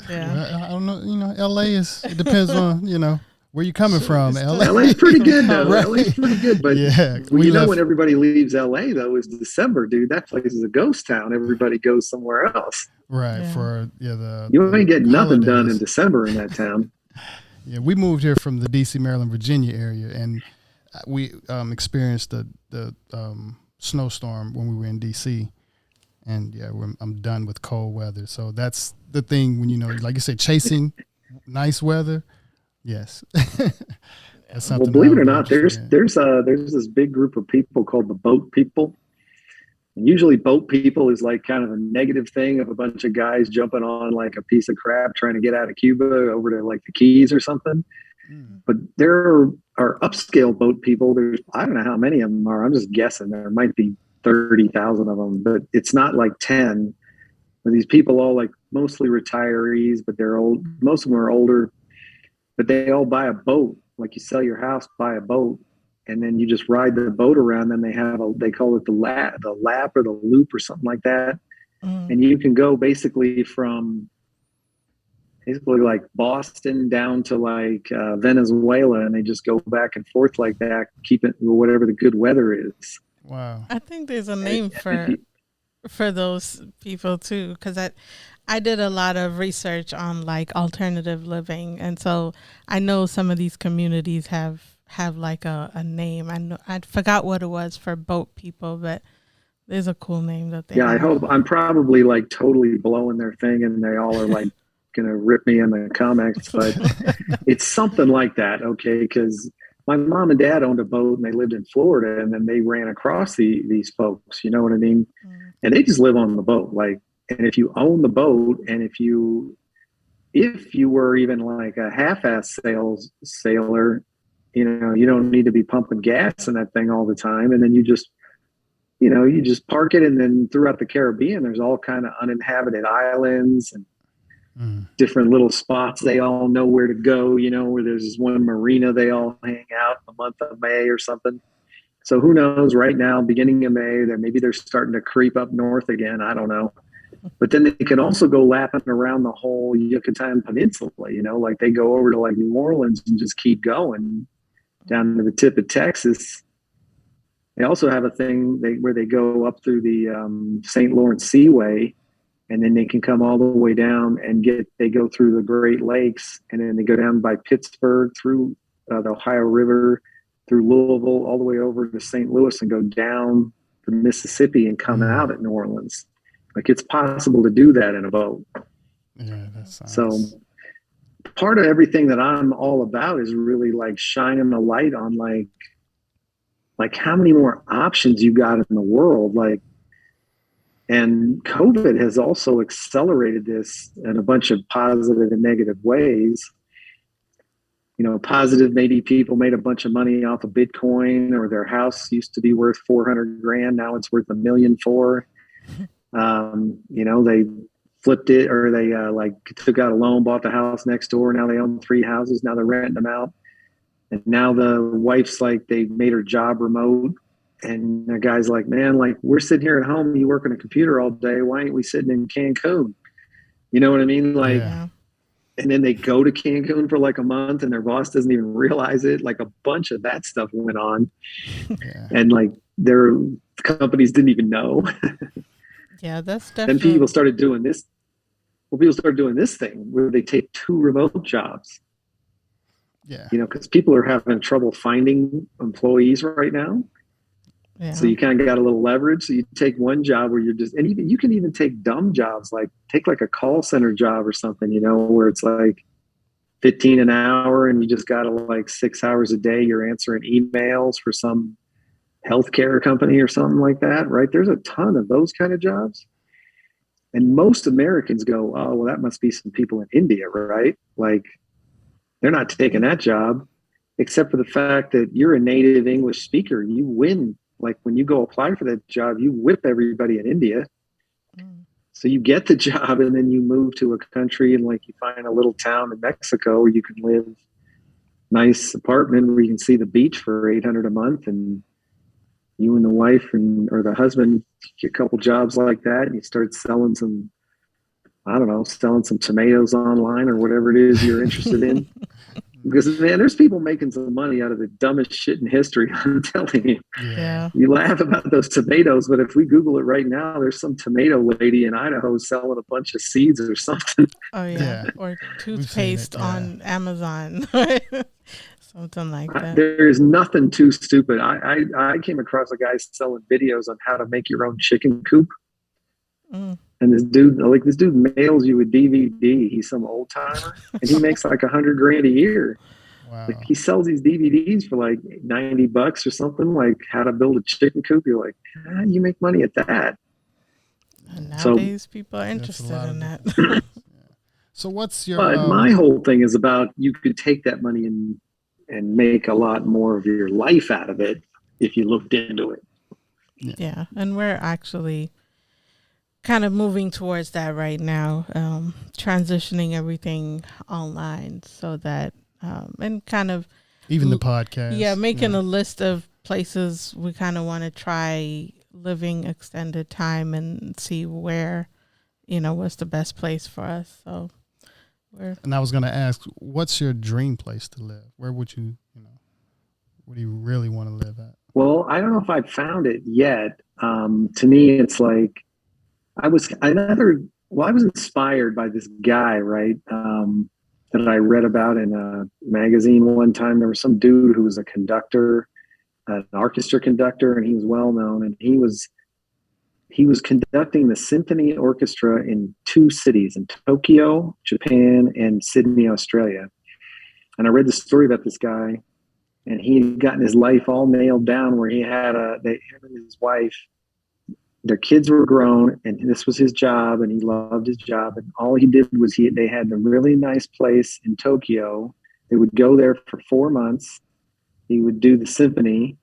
Yeah. I don't know. LA it depends on, where you're coming from. LA's pretty good though. Right. LA's pretty good, but yeah, when everybody leaves LA though is December, dude. That place is a ghost town. Everybody goes somewhere else. Right. Yeah. For You ain't getting nothing done in holidays. December in that town. Yeah, we moved here from the D.C., Maryland, Virginia area, and we experienced the snowstorm when we were in D.C. And yeah, I'm done with cold weather. So that's the thing when like you said, chasing nice weather. Yes. That's something. Well, believe it or not, there's this big group of people called the boat people. And usually boat people is like kind of a negative thing of a bunch of guys jumping on like a piece of crap trying to get out of Cuba over to like the Keys or something. But there are upscale boat people. I don't know how many of them are. I'm just guessing. There might be 30,000 of them, but it's not like 10. But these people all like mostly retirees, but they're old. Most of them are older, but they all buy a boat. Like you sell your house, buy a boat, and then you just ride the boat around. Then they call it the lap or the loop or something like that. And you can go basically like Boston down to like Venezuela, and they just go back and forth like that, keep it whatever the good weather is. Wow. I think there's a name for those people too, because I did a lot of research on like alternative living, and so I know some of these communities have like a name. I forgot what it was for boat people, but there's a cool name that they have. I hope I'm probably like totally blowing their thing, and they all are like gonna rip me in the comments, but it's something like that, okay? Because my mom and dad owned a boat, and they lived in Florida, and then they ran across these folks. You know what I mean? And they just live on the boat, like. And if you own the boat, and if you were even like a half-ass sailor, you don't need to be pumping gas in that thing all the time. And then you just park it. And then throughout the Caribbean, there's all kind of uninhabited islands and different little spots. They all know where to go, where there's this one marina they all hang out in the month of May or something. So who knows, right now, beginning of May, maybe they're starting to creep up north again. I don't know. But then they can also go lapping around the whole Yucatan Peninsula, like they go over to like New Orleans and just keep going down to the tip of Texas. They also have a thing where they go up through the St. Lawrence Seaway, and then they can come all the way down and they go through the Great Lakes, and then they go down by Pittsburgh through the Ohio River, through Louisville, all the way over to St. Louis and go down the Mississippi and come out at New Orleans. Like, it's possible to do that in a boat. Yeah, that sounds... So part of everything that I'm all about is really like shining a light on like how many more options you got in the world. Like, and COVID has also accelerated this in a bunch of positive and negative ways. Positive, maybe people made a bunch of money off of Bitcoin, or their house used to be worth $400,000. Now it's worth $1 million. They flipped it, or they took out a loan, bought the house next door. Now they own 3 houses. Now they're renting them out. And now the wife's like, they made her job remote. And the guy's like, man, like, we're sitting here at home. You work on a computer all day. Why ain't we sitting in Cancun? You know what I mean? Like, yeah. And then they go to Cancun for like a month, and their boss doesn't even realize it. Like, a bunch of that stuff went on. Yeah. And like, their companies didn't even know. Yeah, that's definitely. Then people started doing this. Well, people started doing this thing where they take 2 remote jobs. Yeah. Because people are having trouble finding employees right now. Yeah. So you kind of got a little leverage. So you take one job where you're just, and even you can even take dumb jobs, like take like a call center job or something, where it's like 15 an hour, and you just got to like 6 hours a day. You're answering emails for some healthcare company or something like that, right? There's a ton of those kind of jobs. And most Americans go, oh, well, that must be some people in India, right? Like, they're not taking that job. except for the fact that you're a native English speaker. You win. Like when you go apply for that job, you whip everybody in India. So you get the job and then you move to a country and like you find a little town in Mexico where you can live, nice apartment where you can see the beach for $800 a month, and you and the wife or the husband get a couple jobs like that, and you start selling some, I don't know, selling some tomatoes online or whatever it is you're interested in. Because, man, there's people making some money out of the dumbest shit in history. I'm telling you. Yeah. You laugh about those tomatoes, but if we Google it right now, there's some tomato lady in Idaho selling a bunch of seeds or something. Oh, yeah. Or toothpaste on Amazon. Something like that. There is nothing too stupid. I came across a guy selling videos on how to make your own chicken coop. And this dude mails you a DVD. He's some old timer, and he makes like $100,000 a year. Wow. Like he sells these DVDs for like $90 or something, like how to build a chicken coop. You're like, you make money at that. And nowadays, people are interested in that. So what's your? But my whole thing is about you could take that money and make a lot more of your life out of it if you looked into it. Yeah, and we're actually kind of moving towards that right now, transitioning everything online so that, and kind of even the podcast. Yeah, making a list of places we kind of want to try living extended time and see where, what's the best place for us. So and I was going to ask, what's your dream place to live? Where would you, where do you really want to live at? Well, I don't know if I've found it yet. To me, it's like, I was inspired by this guy, right? That I read about in a magazine one time. There was some dude who was a conductor, an orchestra conductor, and he was well known. And he was conducting the symphony orchestra in 2 cities, in Tokyo, Japan, and Sydney, Australia. And I read the story about this guy, and he had gotten his life all nailed down where him and his wife, their kids were grown, and this was his job, and he loved his job. And all he did was they had a really nice place in Tokyo. They would go there for 4 months. He would do the symphony.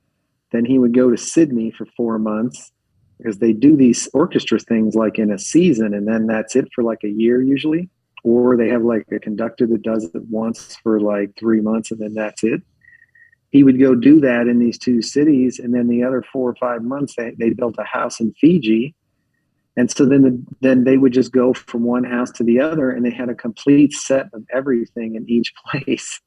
Then he would go to Sydney for 4 months, because they do these orchestra things like in a season, and then that's it for like a year usually. Or they have like a conductor that does it once for like 3 months, and then that's it. He would go do that in these 2 cities, and then the other 4 or 5 months they built a house in Fiji, and so then they would just go from one house to the other, and they had a complete set of everything in each place.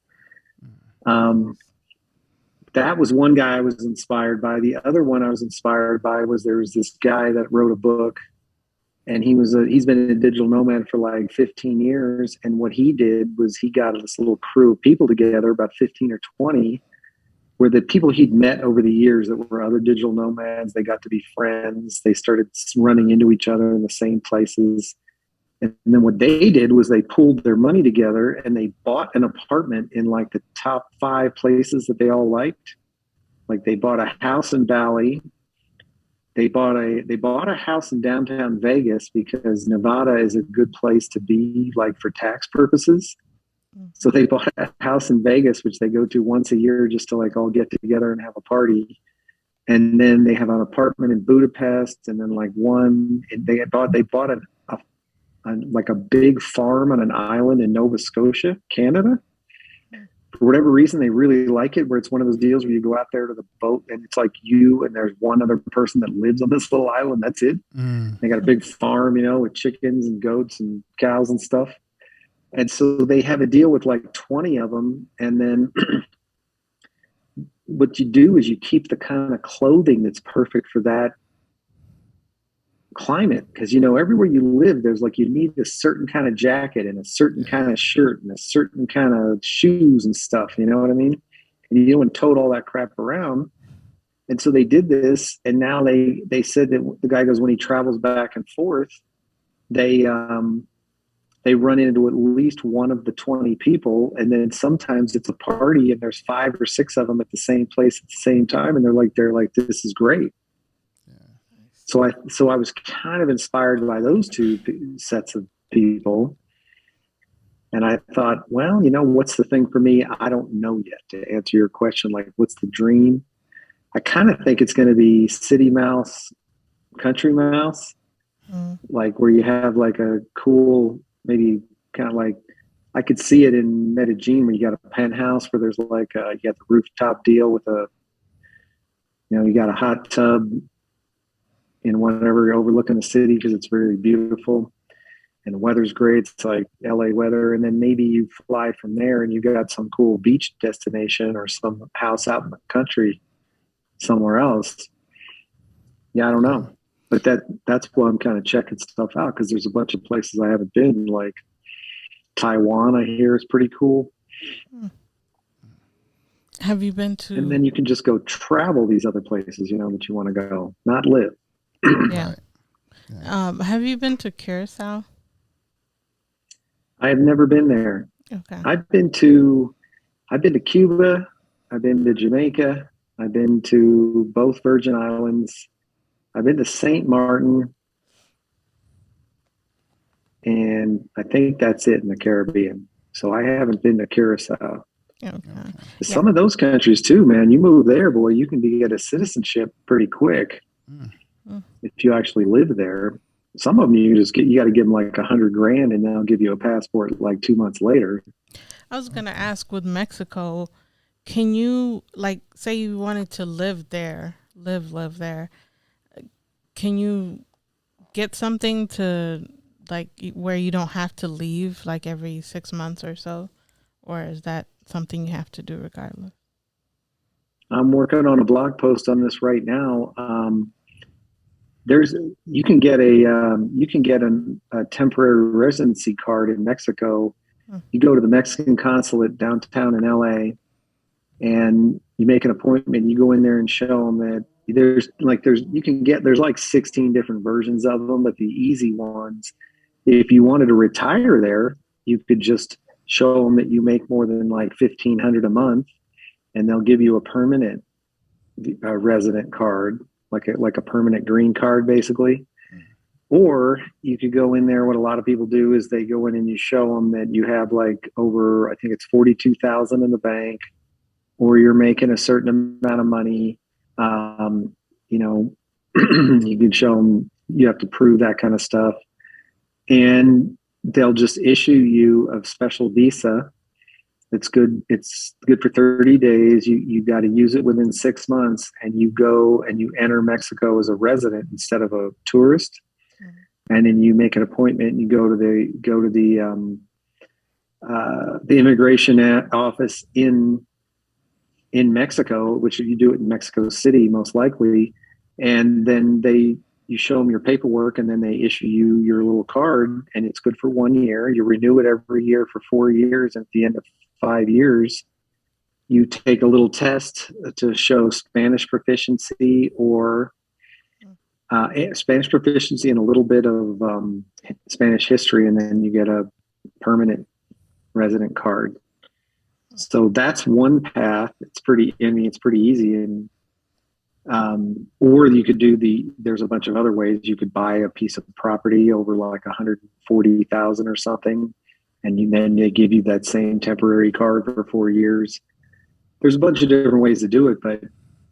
That was one guy I was inspired by. The other one I was inspired by was there was this guy that wrote a book, and he's been a digital nomad for like 15 years, and what he did was he got this little crew of people together, about 15 or 20. Where the people he'd met over the years that were other digital nomads, they got to be friends. They started running into each other in the same places. And then what they did was they pooled their money together and they bought an apartment in like the top 5 places that they all liked. Like they bought a house in Bali. They bought a house in downtown Vegas because Nevada is a good place to be, like for tax purposes. So they bought a house in Vegas, which they go to once a year just to like all get together and have a party. And then they have an apartment in Budapest, and then like they bought a big farm on an island in Nova Scotia, Canada. For whatever reason, they really like it, where it's one of those deals where you go out there to the boat and it's like you and there's one other person that lives on this little island. That's it. They got a big farm, with chickens and goats and cows and stuff. And so they have a deal with like 20 of them. And then what you do is you keep the kind of clothing that's perfect for that climate. Because, everywhere you live, there's like, you need a certain kind of jacket and a certain kind of shirt and a certain kind of shoes and stuff. You know what I mean? And you don't want to tote all that crap around. And so they did this. And now they said that the guy goes, when he travels back and forth, they run into at least one of the 20 people, and then sometimes it's a party and there's 5 or 6 of them at the same place at the same time, and they're like, this is great. Yeah. So I was kind of inspired by those 2 sets of people. And I thought, well, what's the thing for me? I don't know yet, to answer your question. Like, what's the dream? I kind of think it's going to be city mouse, country mouse, like where you have like a cool, maybe kind of like, I could see it in Medellin where you got a penthouse where there's like you got the rooftop deal with you got a hot tub in whatever overlooking the city because it's very beautiful and the weather's great. It's like LA weather. And then maybe you fly from there and you got some cool beach destination or some house out in the country somewhere else. Yeah, I don't know. But that's why I'm kind of checking stuff out because there's a bunch of places I haven't been, like Taiwan, I hear is pretty cool. Have you been to? And then you can just go travel these other places, that you want to go, not live. Yeah. Have you been to Curacao? I have never been there. Okay. I've been to Cuba. I've been to Jamaica. I've been to both Virgin Islands. I've been to St. Martin. And I think that's it in the Caribbean. So I haven't been to Curacao. Okay. Some of those countries too, man, you move there, boy, you can get a citizenship pretty quick if you actually live there. Some of them you got to give them like $100,000 and they'll give you a passport like 2 months later. I was going to ask with Mexico, can you, like, say you wanted to live there, live there, can you get something to, like, where you don't have to leave like every 6 months or so? Or is that something you have to do regardless? I'm working on a blog post on this right now. You can get a temporary residency card in Mexico. You go to the Mexican consulate downtown in LA and you make an appointment. You go in there and show them that there's like 16 different versions of them, but the easy ones, if you wanted to retire there, you could just show them that you make more than like $1,500 a month and they'll give you a permanent resident card, like a permanent green card, basically. Or you could go in there. What a lot of people do is they go in and you show them that you have like over, I think it's 42,000 in the bank, or you're making a certain amount of money. You can show them, you have to prove that kind of stuff. And they'll just issue you a special visa. It's good. It's good for 30 days. You got to use it within 6 months, and you go and you enter Mexico as a resident instead of a tourist. And then you make an appointment and you go to the immigration office in Mexico, which you do it in Mexico City most likely. And then you show them your paperwork, and then they issue you your little card, and it's good for 1 year. You renew it every year for 4 years. And at the end of 5 years, you take a little test to show Spanish proficiency or Spanish proficiency and a little bit of Spanish history, and then you get a permanent resident card. So that's one path. It's pretty easy. And or you could there's a bunch of other ways. You could buy a piece of property over like 140,000 or something, and then they give you that same temporary card for 4 years. There's a bunch of different ways to do it,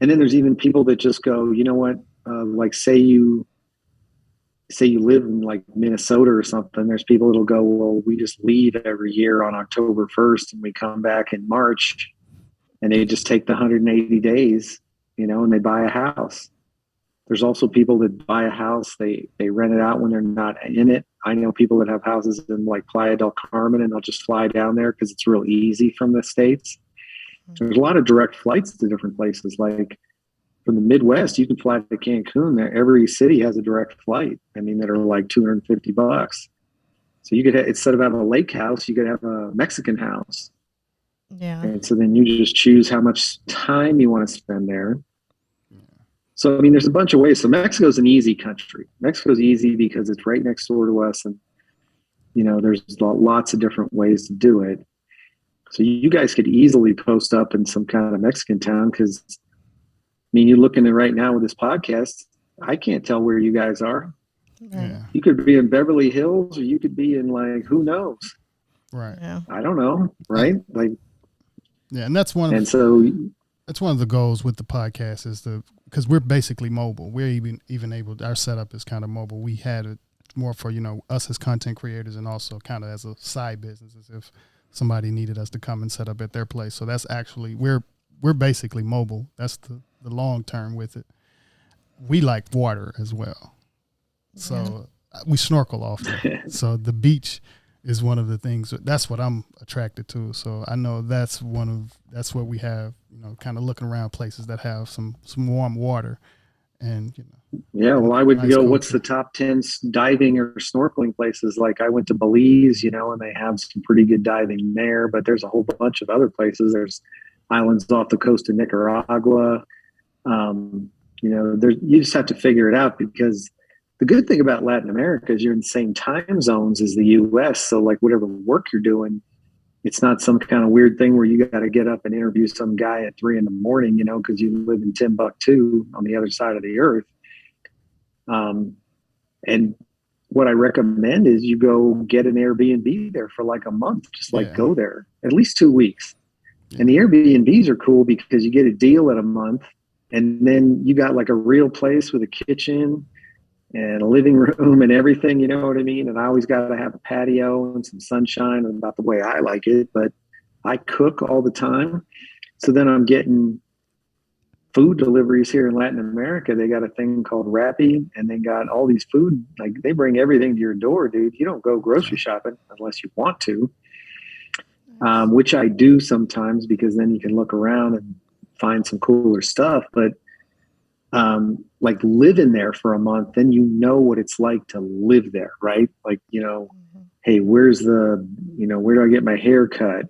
and then there's even people that just go, you know what, like say you live in like Minnesota or something. There's people that'll go, well, we just leave every year on October 1st and we come back in March, and they just take the 180 days, and they buy a house. There's also people that buy a house, they rent it out when they're not in it. I know people that have houses in like Playa del Carmen, and they'll just fly down there because it's real easy from the States. There's a lot of direct flights to different places. Like from the Midwest, you can fly to Cancun. There, every city has a direct flight. That are like $250. So you could instead of having a lake house, you could have a Mexican house. Yeah. And so then you just choose how much time you want to spend there. So, there's a bunch of ways. So Mexico's an easy country. Mexico's easy because it's right next door to us. And, there's lots of different ways to do it. So you guys could easily post up in some kind of Mexican town because, you're looking at right now with this podcast, I can't tell where you guys are. Yeah. You could be in Beverly Hills, or you could be in like, who knows? Right. Yeah. I don't know, right? Like, yeah, and that's one. And so that's one of the goals with the podcast is because we're basically mobile. We're even able. Our setup is kind of mobile. We had it more for us as content creators, and also kind of as a side business, as if somebody needed us to come and set up at their place. So that's actually we're basically mobile. That's the long term with it. We like water as well, so we snorkel often. So the beach is one of the things that's what I'm attracted to. So I know that's what we have, kind of looking around places that have some warm water and, yeah, well, I would nice go, culture. what's the top 10 diving or snorkeling places? Like I went to Belize, and they have some pretty good diving there, but there's a whole bunch of other places. There's islands off the coast of Nicaragua. You just have to figure it out, because the good thing about Latin America is you're in the same time zones as the US. So like whatever work you're doing, it's not some kind of weird thing where you got to get up and interview some guy at 3 a.m, because you live in Timbuktu on the other side of the earth. And what I recommend is you go get an Airbnb there for like a month, just go there at least 2 weeks. Yeah. And the Airbnbs are cool because you get a deal at a month, and then you got like a real place with a kitchen and a living room and everything, you know what I mean? And I always got to have a patio and some sunshine, about the way I like it, but I cook all the time. So then I'm getting food deliveries here in Latin America. They got a thing called Rappi, and they got all these food, like they bring everything to your door, dude. You don't go grocery shopping unless you want to, which I do sometimes, because then you can look around and find some cooler stuff. But like living there for a month, then you know what it's like to live there, right? Like, hey, where do I get my hair cut?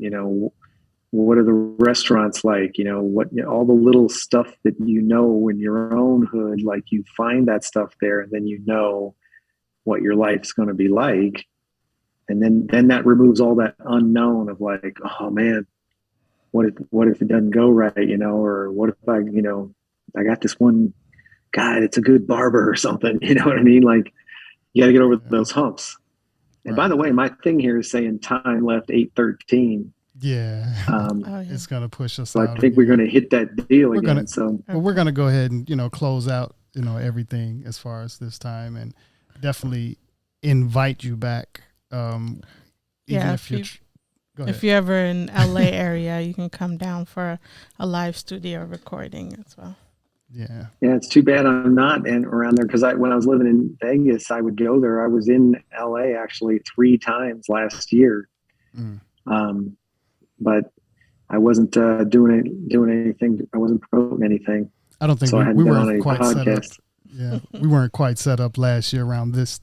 What are the restaurants like? All the little stuff that in your own hood, like you find that stuff there, and then you know what your life's going to be like. And then that removes all that unknown of like, oh man, what if it doesn't go right, or what if I got this one guy that's a good barber or something, you know what I mean? Like you got to get over those humps. And by the way, my thing here is saying time left 8:13. Yeah. It's going to push us so out. I think we're going to hit that deal we're again. We're going to go ahead and, close out, everything as far as this time, and definitely invite you back. If you're ever in LA area, you can come down for a live studio recording as well. Yeah. Yeah, it's too bad I'm not around there, because when I was living in Vegas, I would go there. I was in LA actually 3 times last year. But I wasn't doing anything. I wasn't promoting anything. I don't think so we weren't quite set up. Yeah, we weren't quite set up last year around this.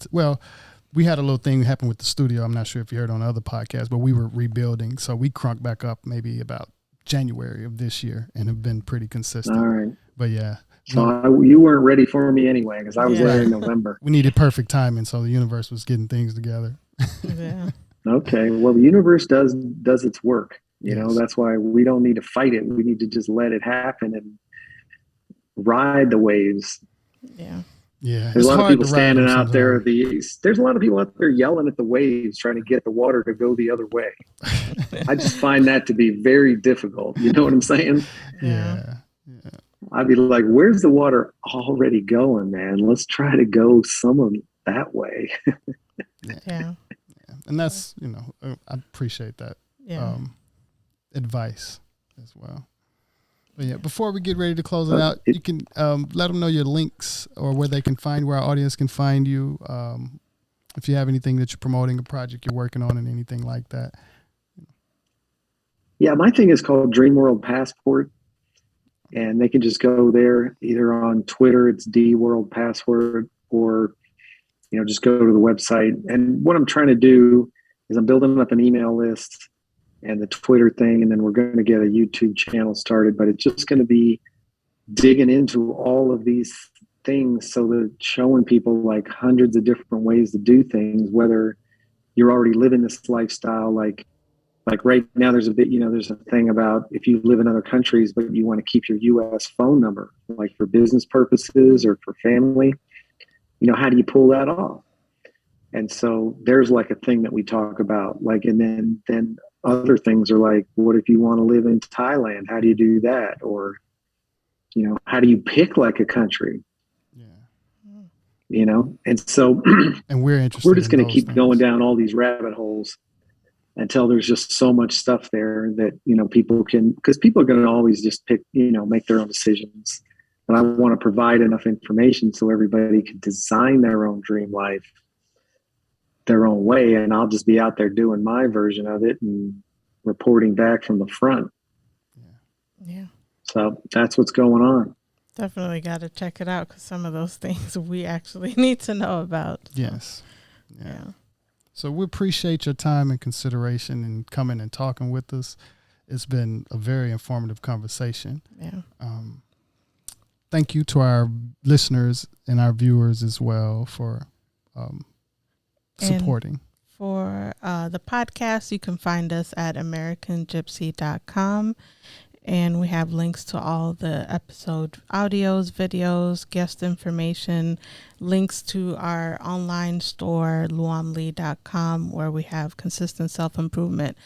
We had a little thing happen with the studio. I'm not sure if you heard on other podcasts, but we were rebuilding. So we crunked back up maybe about January of this year and have been pretty consistent. All right. But yeah. So you weren't ready for me anyway, because I was there in November. We needed perfect timing, so the universe was getting things together. Yeah. Okay. Well, the universe does its work. That's why we don't need to fight it. We need to just let it happen and ride the waves. Yeah. Yeah. There's a lot of people standing out there. There's a lot of people out there yelling at the waves, trying to get the water to go the other way. I just find that to be very difficult. You know what I'm saying? Yeah. I'd be like, where's the water already going, man? Let's try to go some of that way. Yeah. And that's, I appreciate that advice as well. But yeah, before we get ready to close it out, you can let them know your links or where they can find, where our audience can find you. If you have anything that you're promoting, a project you're working on, and anything like that. Yeah, my thing is called Dream World Passport. And they can just go there either on Twitter, it's D World Password, or, just go to the website. And what I'm trying to do is I'm building up an email list and the Twitter thing, and then we're going to get a YouTube channel started, but it's just going to be digging into all of these things, so that showing people like hundreds of different ways to do things, whether you're already living this lifestyle, like right now there's a thing about if you live in other countries, but you want to keep your US phone number, like for business purposes or for family, how do you pull that off? And so there's like a thing that we talk about, like, and then other things are like, what if you want to live in Thailand? How do you do that? Or, how do you pick like a country? And so and we're interested. We're just going to keep things. going down all these rabbit holes until there's just so much stuff there that, people can, because people are going to always just pick, make their own decisions. But I want to provide enough information so everybody can design their own dream life their own way. And I'll just be out there doing my version of it and reporting back from the front. Yeah. So that's what's going on. Definitely got to check it out, because some of those things we actually need to know about. So. Yes. Yeah. So we appreciate your time and consideration and coming and talking with us. It's been a very informative conversation. Yeah. Thank you to our listeners and our viewers as well for supporting. And for the podcast, you can find us at AmericanGypC.com. And we have links to all the episode audios, videos, guest information, links to our online store, luamlee.com, where we have consistent self-improvement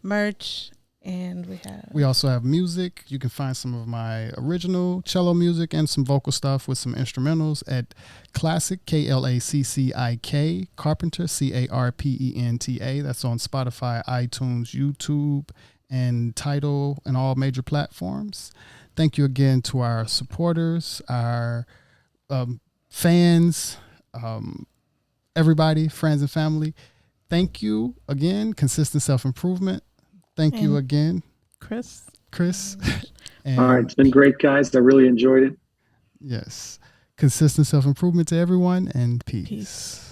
merch. And we also have music. You can find some of my original cello music and some vocal stuff with some instrumentals at Classic, KLACCIK, Carpenter, CARPENTA. That's on Spotify, iTunes, YouTube, and Tidal, and all major platforms. Thank you again to our supporters, our fans, everybody, friends and family. Thank you again. Consistent self-improvement. Thank you again, Chris. And all right. It's been great, guys. I really enjoyed it. Yes. Consistent self-improvement to everyone, and peace.